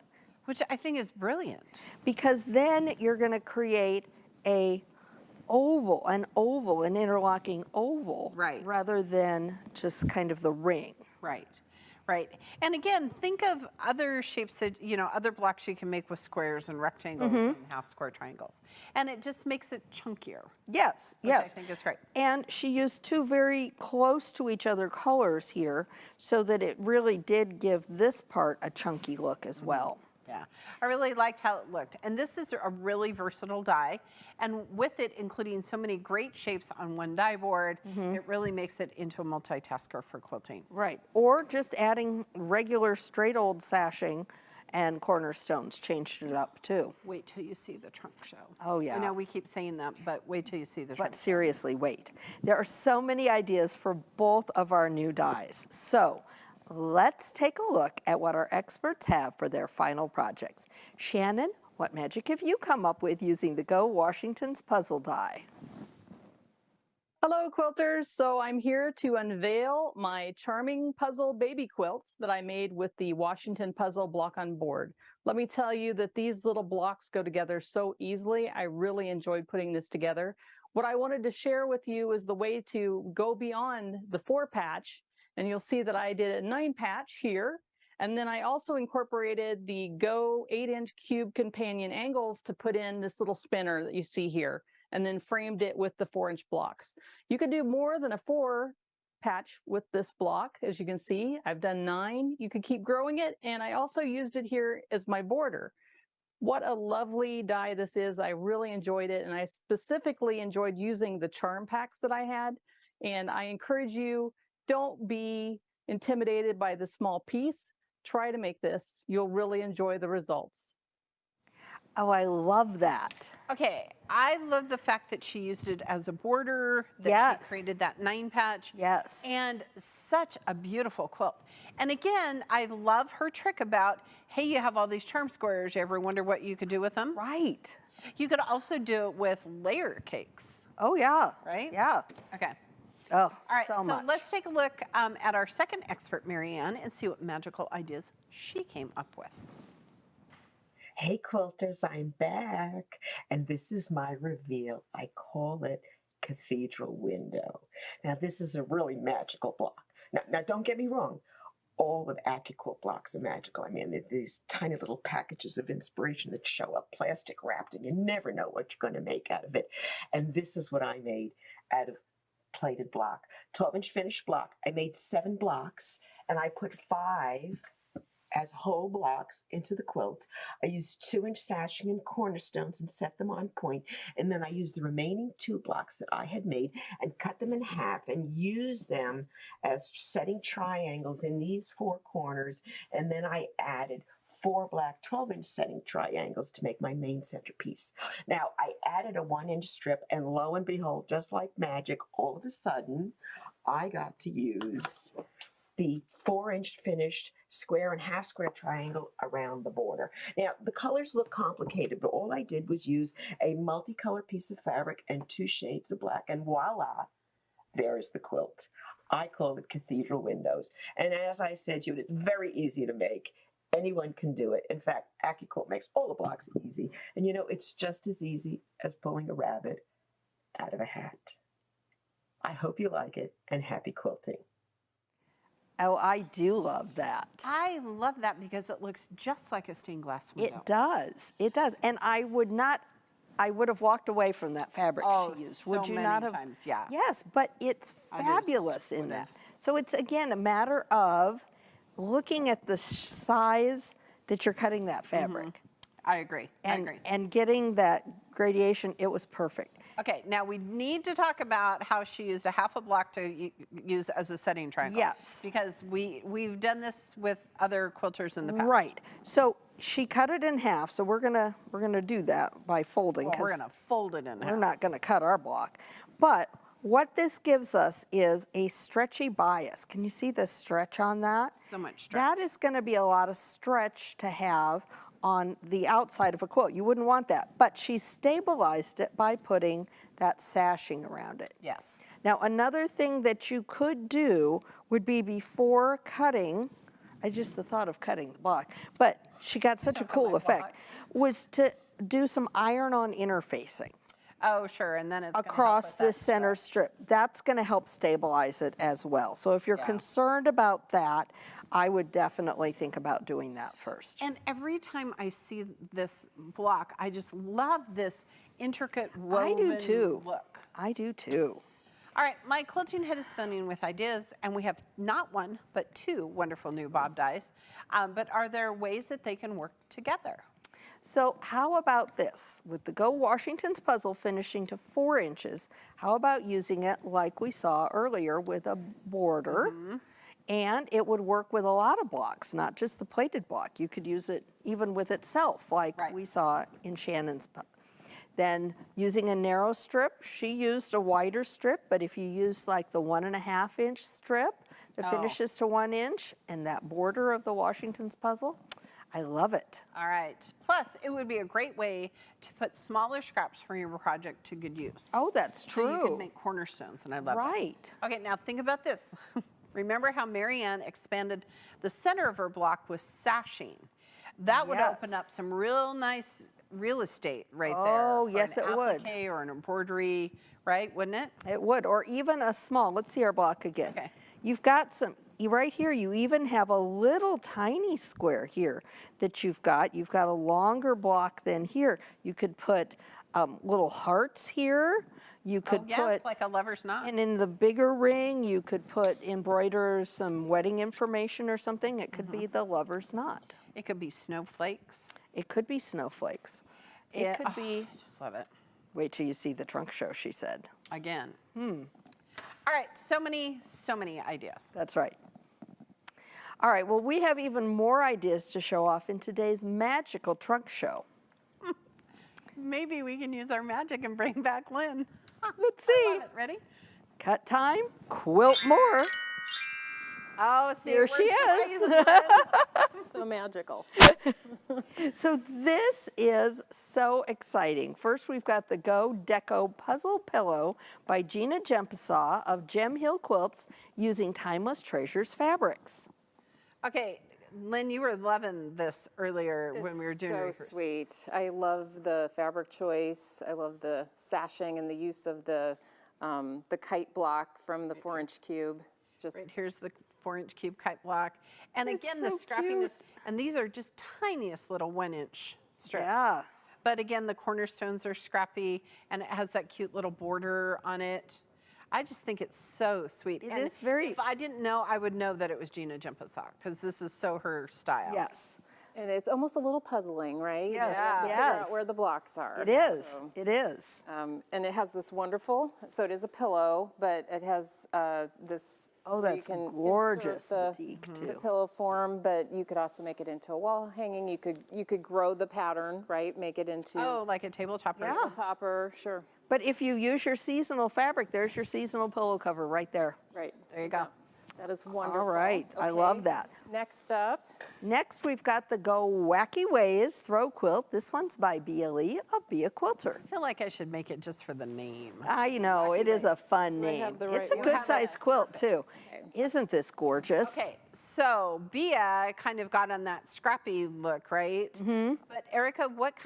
which I think is brilliant. Because then you're going to create an interlocking oval, Right. rather than just kind of the ring. Right, right. And again, think of other shapes that, other blocks you can make with squares and rectangles and half square triangles. And it just makes it chunkier, Yes, which I yes. think is great. And she used two very close to each other colors here so that it really did give this part a chunky look as well. Yeah, I really liked how it looked. And this is a really versatile die. And with it including so many great shapes on one die board, it really makes it into a multitasker for quilting. Right, or just adding regular straight old sashing and cornerstones changed it up too. Wait till you see the trunk show. Oh, yeah. I know we keep saying that, but wait till you see the trunk But show. seriously, wait. There are so many ideas for both of our new dies. So let's take a look at what our experts have for their final projects. Shannon, what magic have you come up with using the Go Washington's puzzle die? Hello, quilters. So I'm here to unveil my charming puzzle baby quilts that I made with the Washington puzzle block on board. Let me tell you that these little blocks go together so easily. I really enjoyed putting this together. What I wanted to share with you is the way to go beyond the 4-patch, and you'll see that I did a 9-patch here. And then I also incorporated the Go 8-inch cube companion angles to put in this little spinner that you see here, and then framed it with the 4-inch blocks. You could do more than a 4-patch with this block. As you can see, I've done 9. You could keep growing it, and I also used it here as my border. What a lovely die this is. I really enjoyed it, and I specifically enjoyed using the charm packs that I had. And I encourage you, don't be intimidated by the small piece. Try to make this. You'll really enjoy the results. Oh, I love that. Okay, I love the fact that she used it as a border, that Yes. she created that 9-patch. Yes. And such a beautiful quilt. And again, I love her trick about, hey, you have all these charm squares. You ever wonder what you could do with them? Right. You could also do it with layer cakes, Oh, yeah. right? Yeah. Okay. Oh, All right, so much. let's take a look at our second expert, Marianne, and see what magical ideas she came up with. Hey quilters, I'm back, and this is my reveal. I call it Cathedral Window. Now this is a really magical block. Now don't get me wrong, all of AccuQuilt blocks are magical. I mean, they're these tiny little packages of inspiration that show up plastic wrapped, and you never know what you're going to make out of it. And this is what I made out of plated block, 12-inch finished block. I made 7 blocks, and I put 5 as whole blocks into the quilt. I used 2-inch sashing and cornerstones and set them on point, and then I used the remaining 2 blocks that I had made and cut them in half and used them as setting triangles in these 4 corners, and then I added 4 black 12-inch setting triangles to make my main centerpiece. Now I added a 1-inch strip, and lo and behold, just like magic, all of a sudden I got to use the 4-inch finished square and half square triangle around the border. Now, the colors look complicated, but all I did was use a multicolor piece of fabric and 2 shades of black, and voila, there is the quilt. I call it Cathedral Windows. And as I said to you, it's very easy to make. Anyone can do it. In fact, AccuQuilt makes all the blocks easy. And it's just as easy as pulling a rabbit out of a hat. I hope you like it, and happy quilting. Oh, I do love that. I love that because it looks just like a stained glass window. It does. It does. And I would have walked away from that fabric she used. so Would you many not have? times, yeah. Yes, but it's I just fabulous in would've. that. So it's, again, a matter of looking at the size that you're cutting that fabric. I agree. I agree. And getting that gradation, it was perfect. Okay, now we need to talk about how she used a half a block to use as a setting triangle. Yes. Because we've done this with other quilters in the past. Right. So she cut it in half. So we're gonna do that by folding. Well, we're 'cause gonna fold it in half. we're not gonna cut our block. But what this gives us is a stretchy bias. Can you see the stretch on that? So much stretch. That is gonna be a lot of stretch to have on the outside of a quilt. You wouldn't want that, but she stabilized it by putting that sashing around it. Yes. Now, another thing that you could do would be before cutting, I just the thought of cutting the block, but she got such a cool effect, was to do some iron-on interfacing Oh, sure, and then it's gonna help across with that this center strip. That's going to help stabilize it as well. So if you're Yeah. concerned about that, I would definitely think about doing that first. And every time I see this block, I just love this intricate woven too. look. I do too. All right, my quilting head is spinning with ideas, and we have not one, but two wonderful new bob dies. But are there ways that they can work together? So how about this? With the Go Washington's puzzle finishing to 4 inches, how about using it like we saw earlier with a border? And it would work with a lot of blocks, not just the plated block. You could use it even with itself, like Right. we saw in Shannon's. Then using a narrow strip, she used a wider strip, but if you use like the 1.5 inch strip that finishes to 1 inch and that border of the Washington's puzzle, I love it. All right. Plus, it would be a great way to put smaller scraps for your project to good use. Oh, that's So true. you could make cornerstones, and I love that. Right. Okay, now think about this. Remember how Marianne expanded the center of her block with sashing? That would open up Yes. some real nice real estate right there. Oh, for yes, an it would. applique or an embroidery, right? Wouldn't it? It would, or even a small, let's see our block again. Okay. You've got some, right here, you even have a little tiny square here that you've got. You've got a longer block than here. You could put little hearts here. You could Oh, yes, put, like a lover's knot. and in the bigger ring, you could embroider some wedding information or something. It could Mm-hmm. be the lover's knot. It could be snowflakes. It could be snowflakes. It could be, I just love it. wait till you see the trunk show, she said. Again. All right, so many ideas. That's right. All right, well, we have even more ideas to show off in today's magical trunk show. Maybe we can use our magic and bring back Lynn. Let's see. Love it. Ready? Cut time, quilt more. Oh, see, Here it she worked is. twice, Lynn. So magical. So this is so exciting. First, we've got the Go Deco Puzzle Pillow by Gina Jempasaw of Gem Hill Quilts using Timeless Treasures fabrics. Okay, Lynn, you were loving this earlier when we were doing so rehearsal. sweet. I love the fabric choice. I love the sashing and the use of the kite block from the 4-inch cube. It's just Right, here's the 4-inch cube kite block. And It's again, the so scrappiness, cute. and these are just tiniest little 1-inch strips. Yeah. But again, the cornerstones are scrappy, and it has that cute little border on it. I just think it's so sweet. It and is very- If I didn't know, I would know that it was Gina Jempasaw, because this is so her style. Yes. and it's almost a little puzzling, right? Yes, You have to figure yes. out where the blocks are. It is. So, It is. and it has this wonderful, so it is a pillow, but it has this. Oh, where you that's can insert gorgeous the batik the too. pillow form, but you could also make it into a wall hanging. You could grow the pattern, right? Make it into Oh, like a tabletop. Yeah. a topper, sure. But if you use your seasonal fabric, there's your seasonal pillow cover right there. Right. There you go. That is wonderful. All right, I love that. Next up, Next, we've got the Go Wacky Ways Throw Quilt. This one's by BLE of Be a Quilter. I feel like I should make it just for the name. I know, it is a fun I have name. the It's right a one? good sized quilt too. Isn't this gorgeous? Okay, so Bia kind of got on that scrappy look, right? Mm-hmm. But Erica, what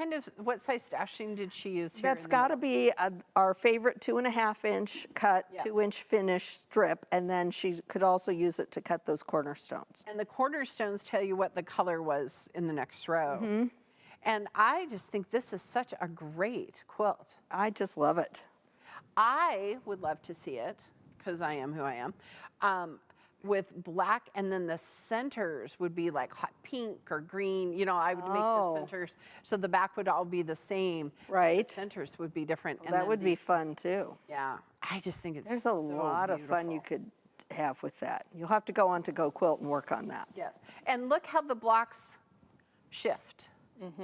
size stashing did she use here? That's in the got to be our favorite 2.5 inch cut, Yeah. 2-inch finish strip, and then she could also use it to cut those cornerstones. And the cornerstones tell you what the color was in the next row. Mm-hmm. And I just think this is such a great quilt. I just love it. I would love to see it, because I am who I am, with black, and then the centers would be like hot pink or green. You know, I would make the Oh. centers, so the back would all be the same. Right. The centers would be different. and That then would be these- fun too. Yeah, I just think it's There's so a lot of fun you beautiful. could have with that. You'll have to go on to Go Quilt and work on that. Yes, and look how the blocks shift.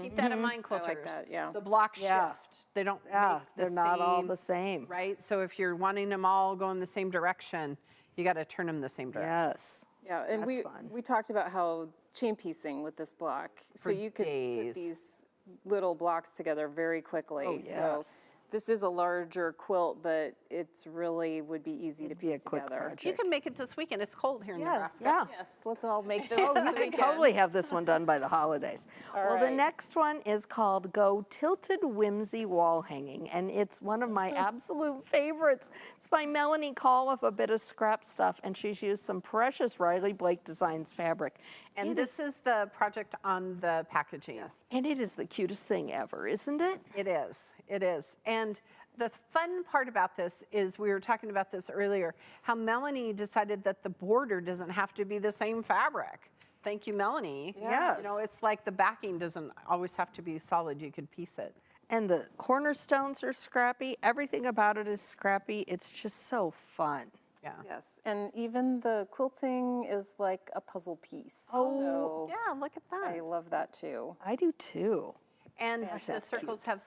Keep that in mind, I like quilters. that, yeah. The blocks Yeah. shift. They don't Yeah, make the they're not all same, the same. right? So if you're wanting them all going the same direction, you got to turn them the same direction. Yes. Yeah, and That's we fun. we talked about how chain piecing with this block, so For you could days. put these little blocks together very quickly. Oh, So yes. this is a larger quilt, but it's really would be easy It'd to be a piece quick together. project. You can make it this weekend. It's cold here in Yes, Nebraska. Yeah. yes. Let's all make this. Oh, this you could weekend. totally have this one done by the holidays. All Well, the right. next one is called Go Tilted Whimsy Wall Hanging, and it's one of my absolute favorites. It's by Melanie Call of a bit of scrap stuff, and she's used some precious Riley Blake Designs fabric. And this is the project on the packaging. Yes. And it is the cutest thing ever, isn't it? It is. It is. And the fun part about this is, we were talking about this earlier, how Melanie decided that the border doesn't have to be the same fabric. Thank you, Melanie. Yes. You know, it's like the backing doesn't always have to be solid. You could piece it. And the cornerstones are scrappy. Everything about it is scrappy. It's just so fun. Yeah. Yes, and even the quilting is like a puzzle piece. Oh, so Yeah, look at that. I love that too. I do too. And Gosh, the that's circles have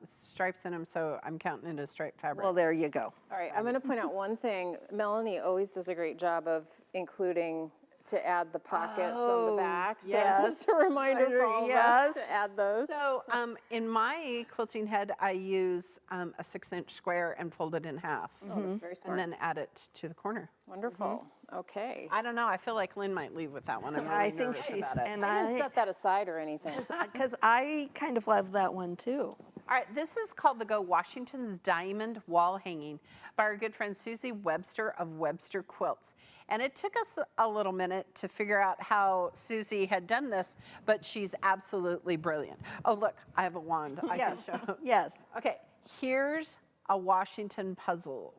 stripes in them, so I'm counting it as striped fabric. Well, there you go. All right, I'm going to point out one thing. Melanie always does a great job of including to add the pockets on the back. So yes. just a reminder for all of us Yes. to add those. So in my quilting head, I use a 6-inch square and fold it in half. Oh, that's very smart. And then add it to the corner. Wonderful. Okay. I don't know. I feel like Lynn might leave with that one. I'm really I think nervous she's, about it. and I didn't set that aside or anything. because I kind of love that one too. All right, this is called the Go Washington's Diamond Wall Hanging by our good friend Susie Webster of Webster Quilts. And it took us a little minute to figure out how Susie had done this, but she's absolutely brilliant. Oh, look, I have a wand. I Yes, can show. yes. Okay, here's a Washington's puzzle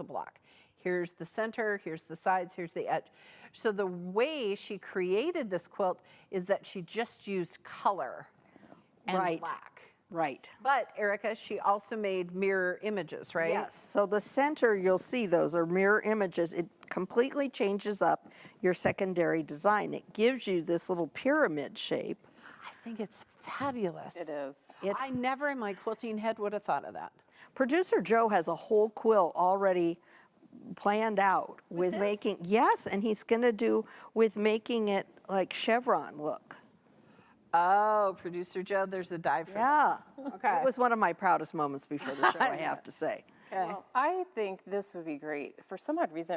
block. Here's the center, here's the sides, here's the edge. So the way she created this quilt is that she just used color and Right. black. Right. But Erica, she also made mirror images, right? Yes. So the center, you'll see those are mirror images. It completely changes up your secondary design. It gives you this little pyramid shape. I think it's fabulous. It is. I never in my quilting head would have thought of that. Producer Joe has a whole quilt already planned out with this? making, yes, and he's going to do with making it like chevron look. Oh, Producer Joe, there's a die for that. Yeah. Okay. It was one of my proudest moments before the show, I have to say. Okay. Well, I think this would be great. For some odd reason,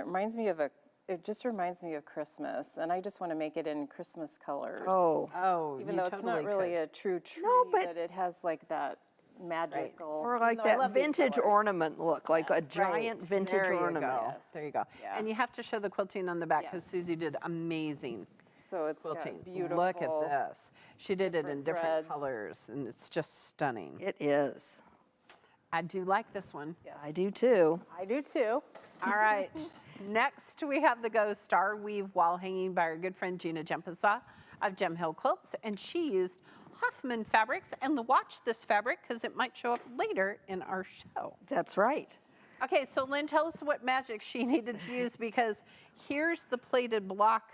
it just reminds me of Christmas, and I just want to make it in Christmas colors. Oh, Even you though it's not totally really could. a true tree, No, but- but it has like that magical. Or even like though I that love these vintage colors. ornament look, like a Yes. giant Right. vintage There you ornament. go. Yes. There you go. Yeah. And you have to show the quilting on the back because Yes. Susie did amazing So it's got quilting. beautiful. Look at this. She did it in different different threads. colors, and it's just stunning. It is. I do like this one. Yes. I do too. I do too. All right. Next, we have the Go Star Weave Wall Hanging by our good friend Gina Jempasa of Gem Hill Quilts, and she used Hoffman fabrics. And watch this fabric because it might show up later in our show. That's right. Okay, so Lynn, tell us what magic she needed to use because here's the plated block,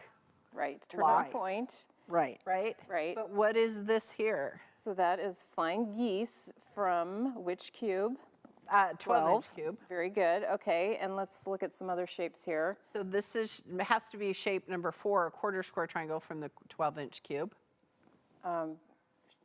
Right. Turn on Right. point. Right. right? Right. But what is this here? So that is Flying Geese from which cube? 12-inch cube. Very good. Okay, and let's look at some other shapes here. So this has to be shape number 4, a quarter square triangle from the 12-inch cube.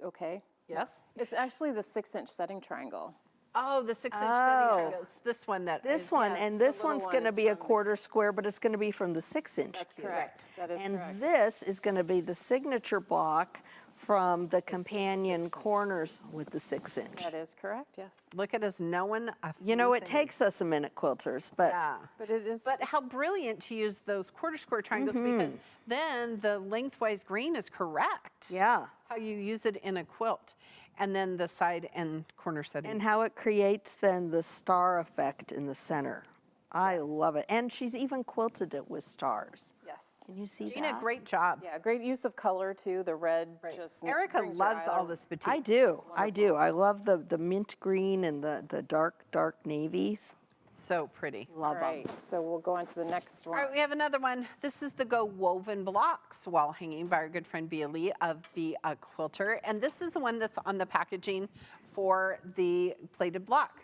Okay. Yes? It's actually the 6-inch setting triangle. Oh, the 6-inch Oh. triangle. It's this one that This is- one, yes, and the this little one's one going to is be a from- quarter square, but it's going to be from the 6-inch That's cube. correct. That is And correct. this is going to be the signature block from the companion corners with the 6-inch. That is correct, yes. Look at us knowing a few You know, it things. takes us a minute, quilters, but Yeah. But it is, But how brilliant to use those quarter square triangles because then the lengthwise green is correct. yeah. How you use it in a quilt. And then the side and corner setting. And how it creates then the star effect in the center. I love it. And she's even quilted it with stars. yes. Can you see Gina, that? great job. Yeah, great use of color too. The red just Erica brings your loves eye all over. this batik. I do. I do. I love the mint green and the dark navies. So pretty. Love All them. right, so we'll go on to the next All one. right, we have another one. This is the Go Woven Blocks wall hanging by our good friend Bea Lee of Be a Quilter. And this is the one that's on the packaging for the plated block.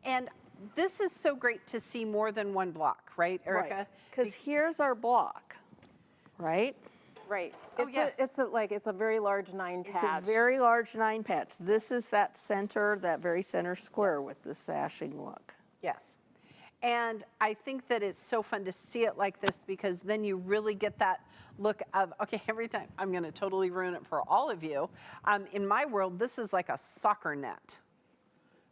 And this is so great to see more than one block, right, Erica? Because here's our block, right? Right. Oh, yes. It's a very large 9 It's patch. a very large 9 patch. This is that center, that very center square with the sashing look. Yes. And I think that it's so fun to see it like this because then you really get that look of, okay, every time, I'm going to totally ruin it for all of you. In my world, this is like a soccer net,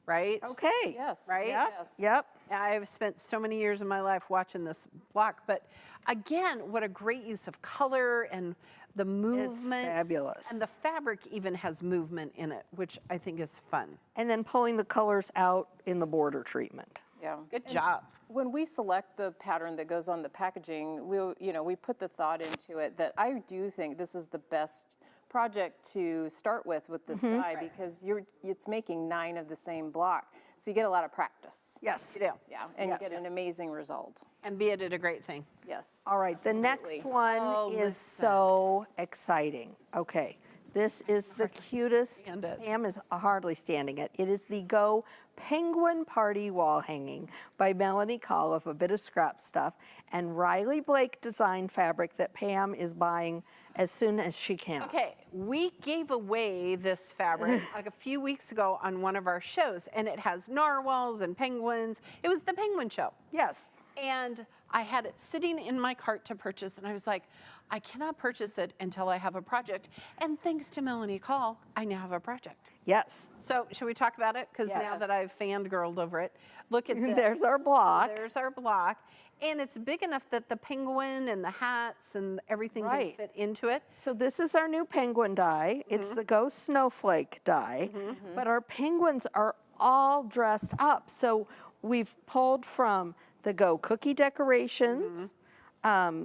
right? Okay. Yes. Right? Yep. Yes. Yep. I've spent so many years of my life watching this block, but again, what a great use of color and the movement. fabulous. And the fabric even has movement in it, which I think is fun. And then pulling the colors out in the border treatment. Yeah. Good job. When we select the pattern that goes on the packaging, we put the thought into it that I do think this is the best project to start with this die because it's making 9 of the same block. So you get a lot of practice. Yes. You do. Yeah, and Yes. you get an amazing result. And be it a great thing. Yes. All right, the next Absolutely. one Oh, is listen. so exciting. Okay, this is the cutest. stand it. Pam is hardly standing it. It is the Go Penguin Party Wall Hanging by Melanie Call of A Bit of Scrap Stuff and Riley Blake design fabric that Pam is buying as soon as she can. Okay, we gave away this fabric like a few weeks ago on one of our shows, and it has narwhals and penguins. It was the penguin show. Yes. And I had it sitting in my cart to purchase, and I was like, I cannot purchase it until I have a project. And thanks to Melanie Call, I now have a project. Yes. So should we talk about it? Because now Yes. that I've fangirled over it, look at this. There's our block. There's our block. And it's big enough that the penguin and the hats and everything Right. can fit into it. So this is our new penguin die. It's the Go Snowflake die, but our penguins are all dressed up. So we've pulled from the Go cookie decorations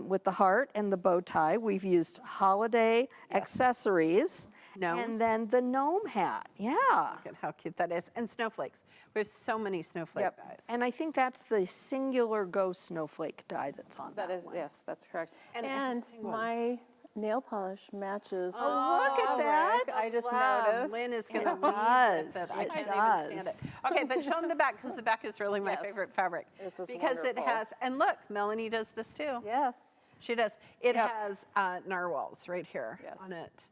with the heart and the bow tie. We've used holiday accessories. Gnomes. And then the gnome hat. Yeah. Look at how cute that is. And snowflakes. We have so many snowflake Yep. guys. And I think that's the singular Go Snowflake die that's on that. That is, one. yes, that's correct. And it has And penguins. my nail polish matches. Oh, look at that. I just Love. noticed. Lynn is going It to leave does. with it. I It can't does. even stand it. Okay, but show them the back because the back is really my Yes. favorite fabric. This is because it wonderful. has, and look, Melanie does this too. Yes. She does. It Yep. has narwhals right here Yes. on it.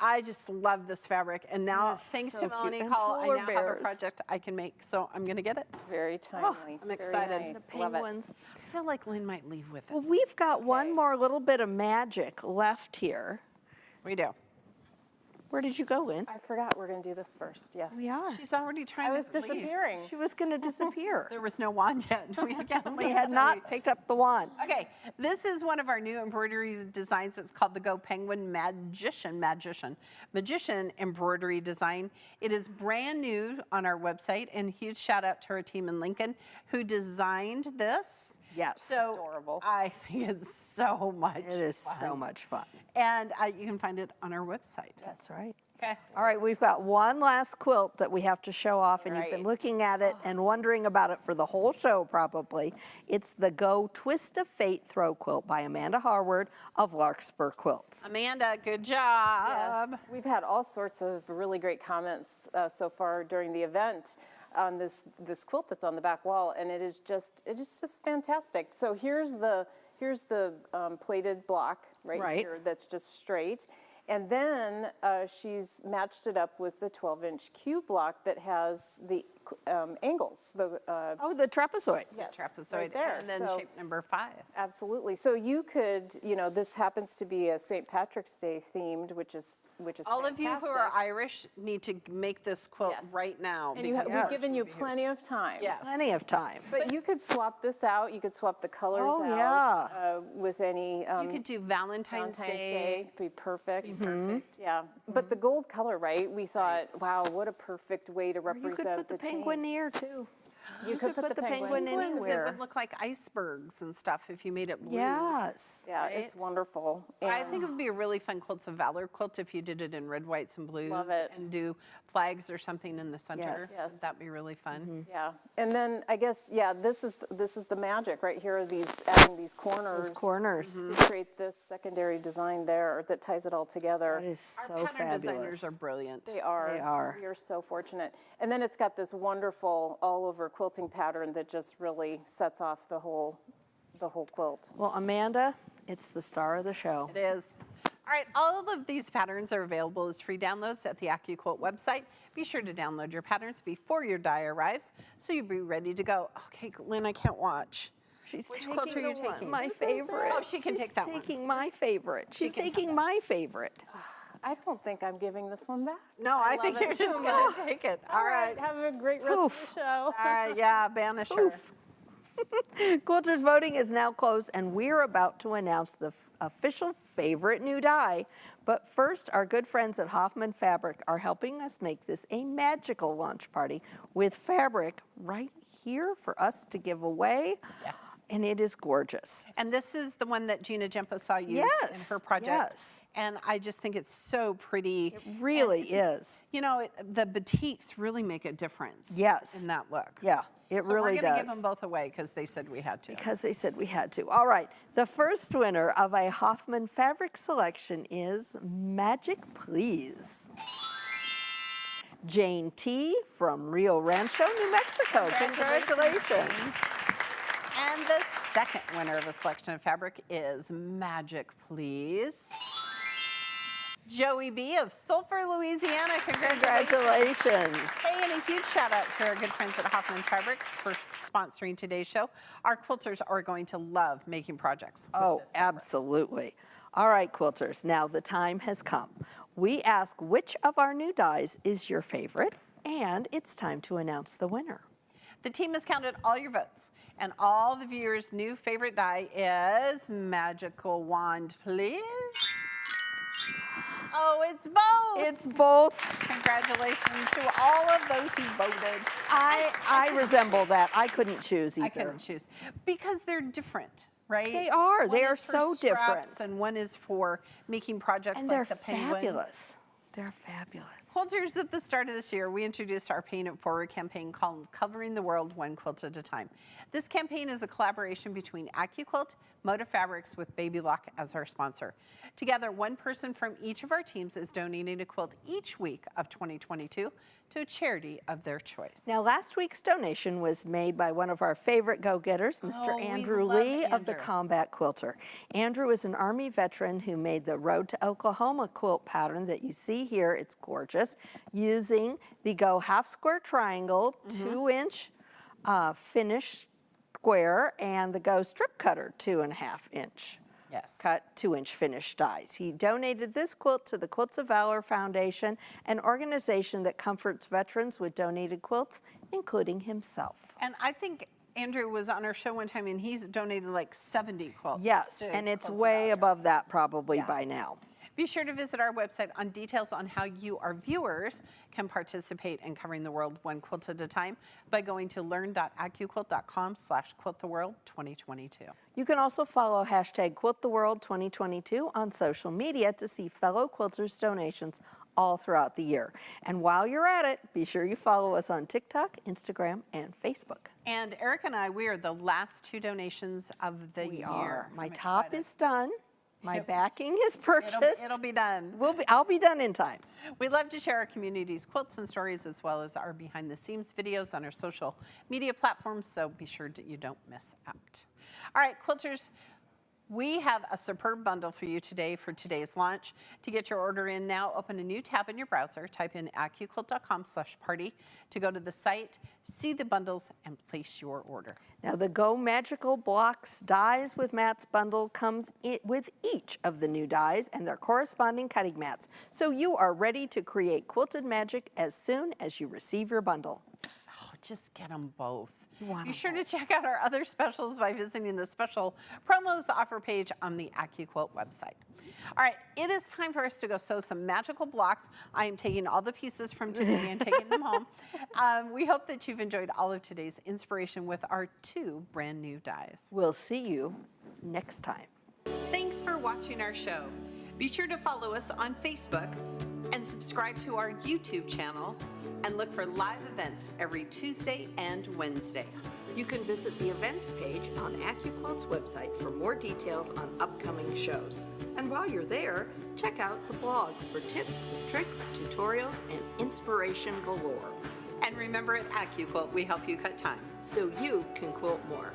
I just love this fabric. And now, It is thanks so to cute. Melanie And Call, I polar now have a bears. project I can make. So I'm going to get it. Very timely. I'm Very excited. nice. The Love it. penguins. I feel like Lynn might leave with it. Well, we've got one more little bit of magic left here. We do. Where did you go in? I forgot we're going to do this first. Yes. We are. She's already trying I was to leave. disappearing. She was going to disappear. There was no wand yet. We We had not picked up the wand. Okay, this is one of our new embroidery designs. It's called the Go Penguin Magician embroidery design. It is brand new on our website, and huge shout out to our team in Lincoln who designed this. Yes. So Adorable. I think it's so much It is fun. so much fun. And you can find it on our website. That's right. Okay. All right, we've got one last quilt that we have to show off, and you've been Right. looking at it and wondering about it for the whole show probably. It's the Go Twist of Fate Throw Quilt by Amanda Harward of Larkspur Quilts. Amanda, good job. Yes. We've had all sorts of really great comments so far during the event on this quilt that's on the back wall, and it is just fantastic. So here's the plated block Right. here that's just straight. And then she's matched it up with the 12-inch cube block that has the angles. Oh, the trapezoid. Yes, Trapezoid. right there. And then So- shape number 5. Absolutely. So you could, this happens to be a St. Patrick's Day themed, which is All of you who are fantastic. Irish need to make this quilt Yes. right now. And because Yes. we've given you plenty of time. Yes. Plenty of time. But you could swap this out. You could swap the colors Oh, out with any You could do Valentine's Day. Be perfect. Perfect. Yeah. But the gold color, right? We thought, wow, what a perfect way to You could represent put the change. penguin here too. You could put the penguin Penguins, it anywhere. would look like icebergs and stuff if you made it blue. Yes. Yeah, it's right? wonderful. I And- think it would be a really fun Quilts of Valor quilt if you did it in red, whites, and blues. Love it. And do flags or something in the center. Yes. Yes. That'd be really fun. Yeah, and then I guess, this is the magic right here, adding these corners. Those corners. To create this secondary design there that ties it all together. That is Our so pattern designers fabulous. are brilliant. They are. They are. We are so fortunate. And then it's got this wonderful all over quilt quilting pattern that just really sets off the whole quilt. Well, Amanda, it's the star of the show. It is. All right, all of these patterns are available as free downloads at the AccuQuilt website. Be sure to download your patterns before your die arrives so you'll be ready to go. Okay, Lynn, I can't watch. She's Which taking quilt are you the one, taking? my favorite. Oh, she can take that one. She's taking my favorite. She's taking my favorite. I don't think I'm giving this one back. No, I think love it you're just so going much. to take it. All right, have a great rest Poof. of the show. All right, yeah, banish her. Oof. Quilters voting is now closed, and we're about to announce the official favorite new die. But first, our good friends at Hoffman Fabric are helping us make this a magical launch party with fabric right here for us to give away. Yes. And it is gorgeous. And this is the one that Gina Jempa saw used in Yes, her project. yes. And I just think it's so pretty. It really is. You know, the batiks really make a difference Yes. in that look. Yeah, it So really we're going to does. give them both away because they said we had to. Because they said we had to. All right, the first winner of a Hoffman fabric selection is Magic Please. Jane T. from Rio Rancho, New Mexico. Congratulations. And the second winner of a selection of fabric is Magic Please. Joey B. of Sulphur, Louisiana. Congratulations. Congratulations. Hey, and a huge shout out to our good friends at Hoffman Fabrics for sponsoring today's show. Our quilters are going to love making projects with Oh, this fabric. absolutely. All right, quilters, now the time has come. We ask which of our new dies is your favorite, and it's time to announce the winner. The team has counted all your votes, and all the viewers' new favorite die is Magical Wand, please. Oh, it's both. It's both. Congratulations to all of those who voted. I resemble that. I couldn't choose either. I couldn't choose because they're different, right? They are. One They are is for so scraps different. And one is for making projects And like they're the penguin. fabulous. They're fabulous. Quilters, at the start of this year, we introduced our Paying It Forward campaign called Covering the World One Quilt at a Time. This campaign is a collaboration between AccuQuilt, Moda Fabrics with Baby Lock as our sponsor. Together, one person from each of our teams is donating a quilt each week of 2022 to a charity of their choice. Now, last week's donation was made by one of our favorite go-getters, Mr. Oh, we Andrew love Lee of the Andrew. Combat Quilter. Andrew is an Army veteran who made the Road to Oklahoma quilt pattern that you see here. It's gorgeous, using the Go Half Square Triangle, 2-inch finished square, and the Go Strip Cutter, 2.5-inch. Yes. Cut 2-inch finished dies. He donated this quilt to the Quilts of Valor Foundation, an organization that comforts veterans with donated quilts, including himself. And I think Andrew was on our show one time and he's donated like 70 quilts. Yes, to and it's Quilts of way Valor. above that probably by now. Be sure to visit our website on details on how you, our viewers, can participate in covering the world one quilt at a time by going to learn.accuquilt.com/quilttheworld2022. You can also follow #QuiltTheWorld2022 on social media to see fellow quilters' donations all throughout the year. And while you're at it, be sure you follow us on TikTok, Instagram, and Facebook. And Erica and I, we are the last two donations of the We year. are. My I'm top excited. is done. My backing is purchased. It'll be done. I'll be done in time. We love to share our community's quilts and stories as well as our behind-the-scenes videos on our social media platforms, so be sure that you don't miss out. All right, quilters, we have a superb bundle for you today for today's launch. To get your order in now, open a new tab in your browser, type in accuquilt.com/party to go to the site, see the bundles, and place your order. Now, the Go Magical Blocks Dies with Mats bundle comes with each of the new dies and their corresponding cutting mats, so you are ready to create quilted magic as soon as you receive your bundle. Oh, just get them both. want Be 'em sure to check out our other specials by visiting the special promos offer page on the AccuQuilt website. All right, it is time for us to go sew some magical blocks. I am taking all the pieces from today and taking them home. We hope that you've enjoyed all of today's inspiration with our two brand new dies. We'll see you next time. Thanks for watching our show. Be sure to follow us on Facebook and subscribe to our YouTube channel and look for live events every Tuesday and Wednesday. You can visit the events page on AccuQuilt's website for more details on upcoming shows. And while you're there, check out the blog for tips, tricks, tutorials, and inspiration galore. And remember, at AccuQuilt, we help you cut time. so you can quilt more.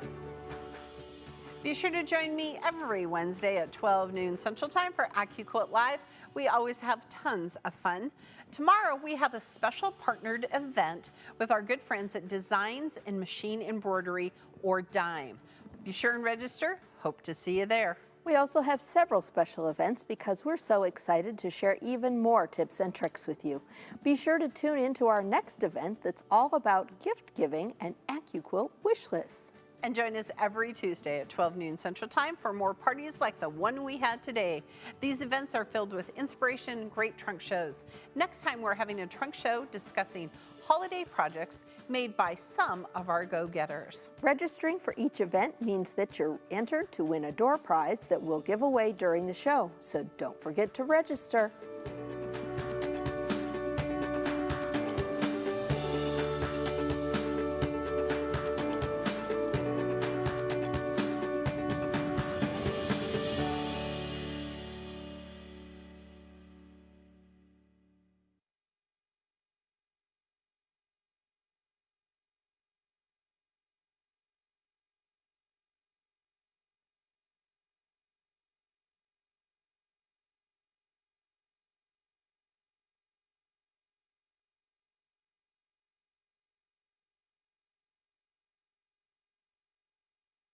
Be sure to join me every Wednesday at 12 noon Central Time for AccuQuilt Live. We always have tons of fun. Tomorrow we have a special partnered event with our good friends at Designs and Machine Embroidery, or DIME. Be sure and register. Hope to see you there. We also have several special events because we're so excited to share even more tips and tricks with you. Be sure to tune in to our next event that's all about gift giving and AccuQuilt wish lists. And join us every Tuesday at 12 noon Central Time for more parties like the one we had today. These events are filled with inspiration and great trunk shows. Next time we're having a trunk show discussing holiday projects made by some of our go-getters. Registering for each event means that you're entered to win a door prize that we'll give away during the show, so don't forget to register.